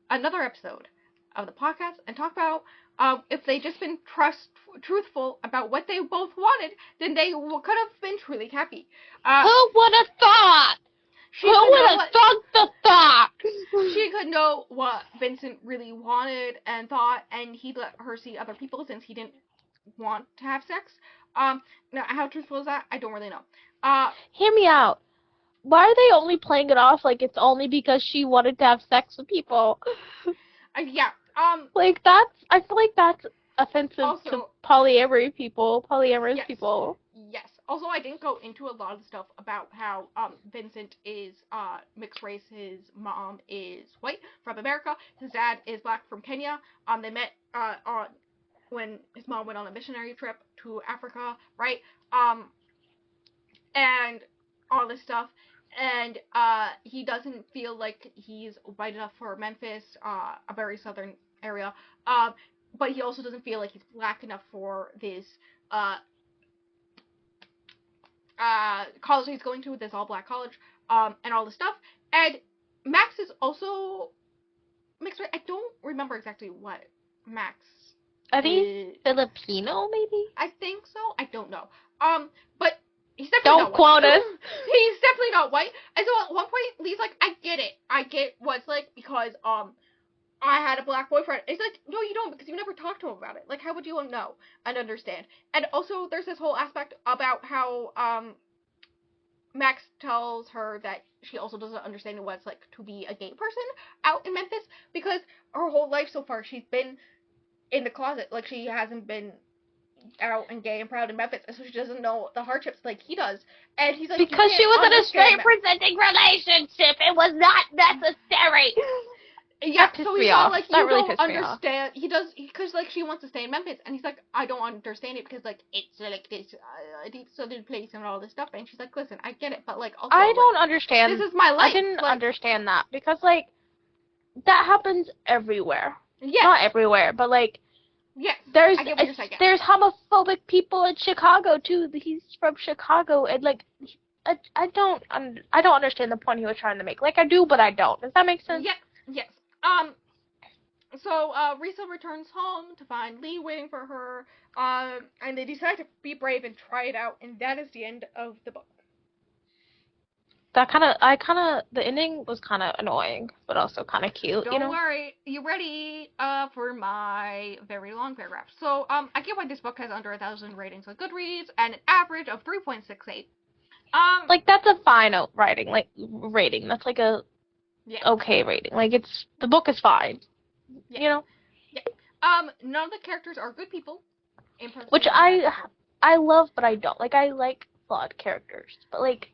another episode of the podcast and talk about if they just been truthful about what they both wanted, then they could have been truly happy. Who would have thought? Who would have thunk the thought? She could know what Vincent really wanted and thought, and he let her see other people since he didn't want to have sex. Now, how truthful is that? I don't really know. Hear me out. Why are they only playing it off like it's only because she wanted to have sex with people? Yeah. Like, I feel like that's offensive also, to polyamorous people. Yes. Also, I didn't go into a lot of stuff about how Vincent is mixed race. His mom is white from America. His dad is black from Kenya. They met when his mom went on a missionary trip to Africa, right? And all this stuff. And he doesn't feel like he's white enough for Memphis, a very southern area. But he also doesn't feel like he's black enough for this college he's going to, this all-black college, and all this stuff. And Max is also mixed race. I don't remember exactly what Max I think Filipino, maybe? I think so. I don't know. But he's definitely not white. Don't quote us. He's definitely not white. And so at one point, Lee's like, I get it. I get what it's like because, I had a black boyfriend. He's like, no, you don't, because you never talked to him about it. Like, how would you know and understand? And also, there's this whole aspect about how, Max tells her that she also doesn't understand what it's like to be a gay person out in Memphis, because her whole life so far, she's been in the closet. Like, she hasn't been out and gay and proud in Memphis, and so she doesn't know the hardships like he does. And he's like, because she was in a straight presenting relationship, it was not necessary. Yeah, so he's not like, you don't understand. He does, because like she wants to stay in Memphis, and he's like, I don't understand it because like it's like this deep southern place and all this stuff. And she's like, listen, I get it, but like also I don't understand. This is my life. I didn't understand that because like that happens everywhere. Yeah, not everywhere, but like yes, there's homophobic people in Chicago too. He's from Chicago, and like I don't understand the point he was trying to make. Like I do, but I don't. Does that make sense? Yes. So, Risa returns home to find Lee waiting for her, and they decide to be brave and try it out, and that is the end of the book. The ending was kind of annoying, but also kind of cute, Don't worry, you ready, for my very long paragraph. So, I get why this book has under 1,000 ratings on Goodreads, and an average of 3.68. Like, that's a fine rating, that's like a okay rating. Like, the book is fine. Yeah. You know? Yeah. None of the characters are good people. Which I love, but I don't. Like, I like flawed characters. But, like,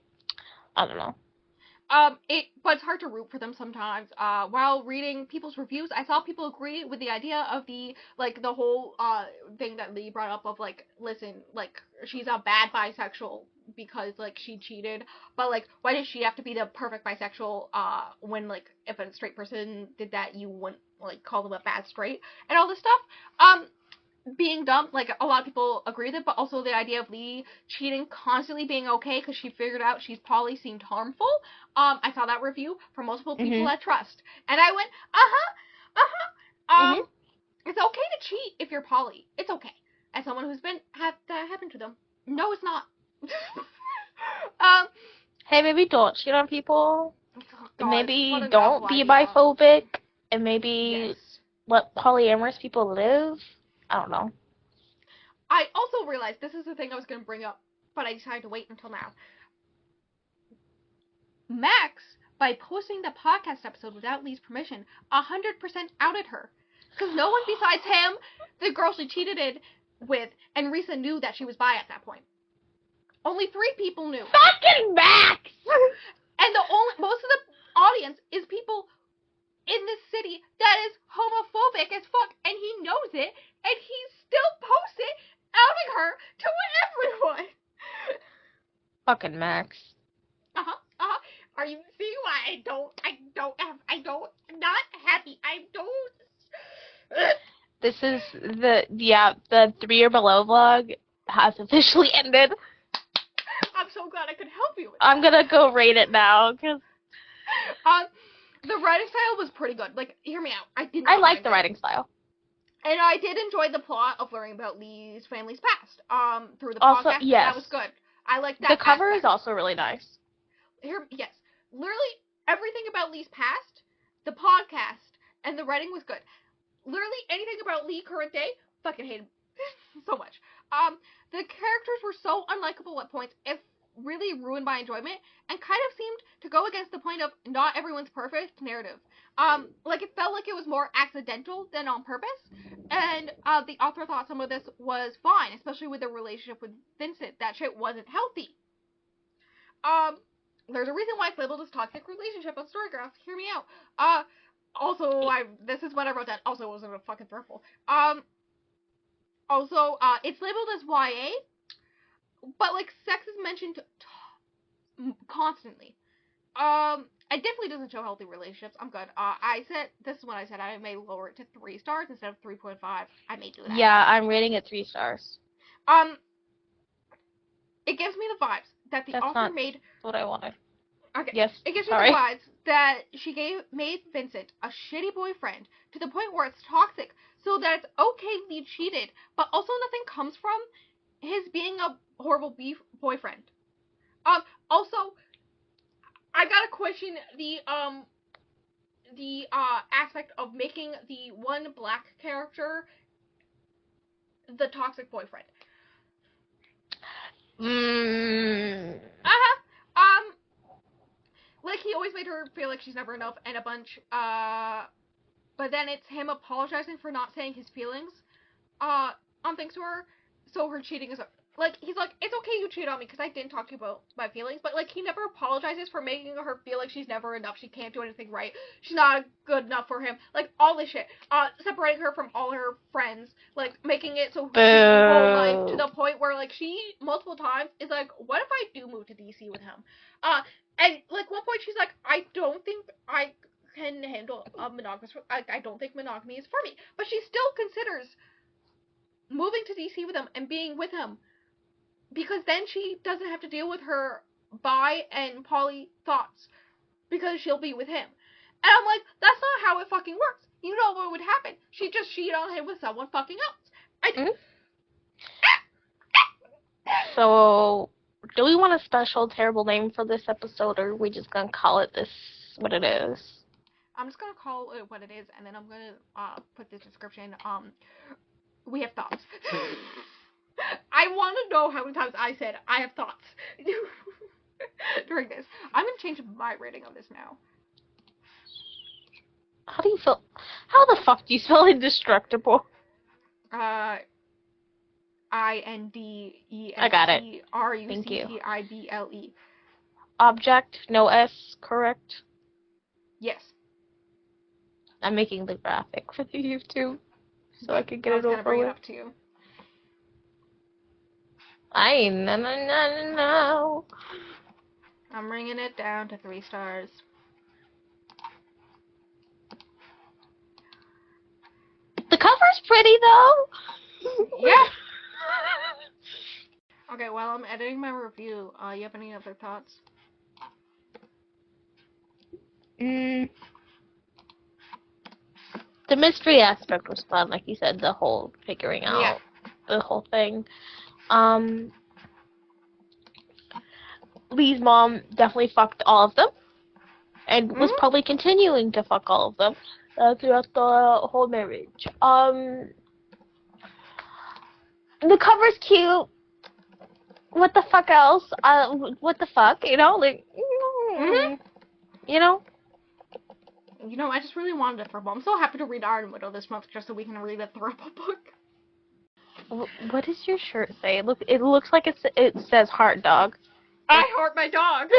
I don't know. But it's hard to root for them sometimes. While reading people's reviews, I saw people agree with the idea of the whole, thing that Lee brought up of, like, listen, like, she's a bad bisexual because, like, she cheated, but, like, why does she have to be the perfect bisexual, when, like, if a straight person did that, you wouldn't, like, call them a bad straight, and all this stuff. Being dumb, like, a lot of people agree with it, but also the idea of Lee cheating constantly being okay because she figured out she's poly seemed harmful. I saw that review from multiple people I trust, and I went, it's okay to cheat if you're poly. It's okay. As someone who's had that happen to them. No, it's not. Hey, maybe don't cheat on people. God, maybe don't be biphobic, and maybe let polyamorous people live. I don't know. I also realized this is the thing I was going to bring up, but I decided to wait until now. Max, by posting the podcast episode without Lee's permission, 100% outed her. Because no one besides him, the girl she cheated with, and Risa knew that she was bi at that point. Only 3 people knew. Fucking Max! And most of the audience is people in this city that is homophobic as fuck, and he knows it, and he still posts it, outing her to everyone. Fucking Max. Are you seeing why I'm not happy. I don't. This is the 3 or below vlog has officially ended. I'm so glad I could help you with I'm gonna go rate it now, cause the writing style was pretty good. Like, hear me out. I like the writing style. And I did enjoy the plot of learning about Lee's family's past. Through the podcast. Yes. That was good. I like that. The cover is also really nice. Yes. Literally everything about Lee's past, the podcast, and the writing was good. Literally anything about Lee current day, fucking hate him so much. The characters were so unlikable at points, if really ruined my enjoyment, and kind of seemed to go against the point of not everyone's perfect narrative. Like, it felt like it was more accidental than on purpose, and the author thought some of this was fine, especially with the relationship with Vincent. That shit wasn't healthy. There's a reason why it's labeled as toxic relationship on Storygraph. Hear me out. Also, this is what I wrote down. Also, it wasn't a fucking thruple. Also, it's labeled as YA, but, like, sex is mentioned constantly. It definitely doesn't show healthy relationships. I'm good. This is what I said. I may lower it to 3 stars instead of 3.5. I may do that. Yeah, I'm rating it 3 stars. It gives me the vibes that the author made. What I wanted. Okay. Yes. It gives me the vibes that she made Vincent a shitty boyfriend to the point where it's toxic, so that it's okay Lee cheated, but also nothing comes from his being a horrible boyfriend. Also, I gotta question the aspect of making the one black character the toxic boyfriend. Like, he always made her feel like she's never enough and a bunch, but then it's him apologizing for not saying his feelings, on things to her, so her cheating is, like, he's like, it's okay you cheat on me because I didn't talk to you about my feelings, but, like, he never apologizes for making her feel like she's never enough, she can't do anything right, she's not good enough for him, like, all this shit, separating her from all her friends, like, making it so she whole life, to the point where, like, she, multiple times, is like, what if I do move to DC with him, and, like, one point she's like, I don't think I can handle a monogamous, I don't think monogamy is for me, but she still considers moving to DC with him and being with him, because then she doesn't have to deal with her bi and poly thoughts, because she'll be with him. And I'm like, that's not how it fucking works. You know what would happen? She'd just cheat on him with someone fucking else. So, do we want a special terrible name for this episode, or are we just gonna call it this, what it is? I'm just gonna call it what it is, and then I'm gonna put the description, we have thoughts. I want to know how many times I said, I have thoughts during this. I'm going to change my rating on this now. How do you feel? How the fuck do you spell indestructible? I got it. Thank you. INDESTRUCTIBLE. Object, no S, correct? Yes. I'm making the graphic for the YouTube so I can get it over bring with. It up to you. No. I'm bringing it down to 3 stars. The cover's pretty though. Yeah. Okay, while I'm editing my review, you have any other thoughts? The mystery aspect was fun, like you said, the whole figuring out the whole thing. Lee's mom definitely fucked all of them, and was probably continuing to fuck all of them throughout the whole marriage. The cover's cute. What the fuck else? What the fuck? You know, like, you know. You know, I just really wanted a throuple. I'm so happy to read Iron Widow this month just so we can read a throuple book. What does your shirt say? It looks like it says heart dog. I heart my dog.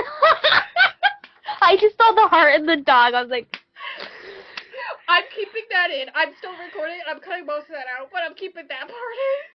I just saw the heart in the dog. I was like, I'm keeping that in. I'm still recording. I'm cutting most of that out, but I'm keeping that part in.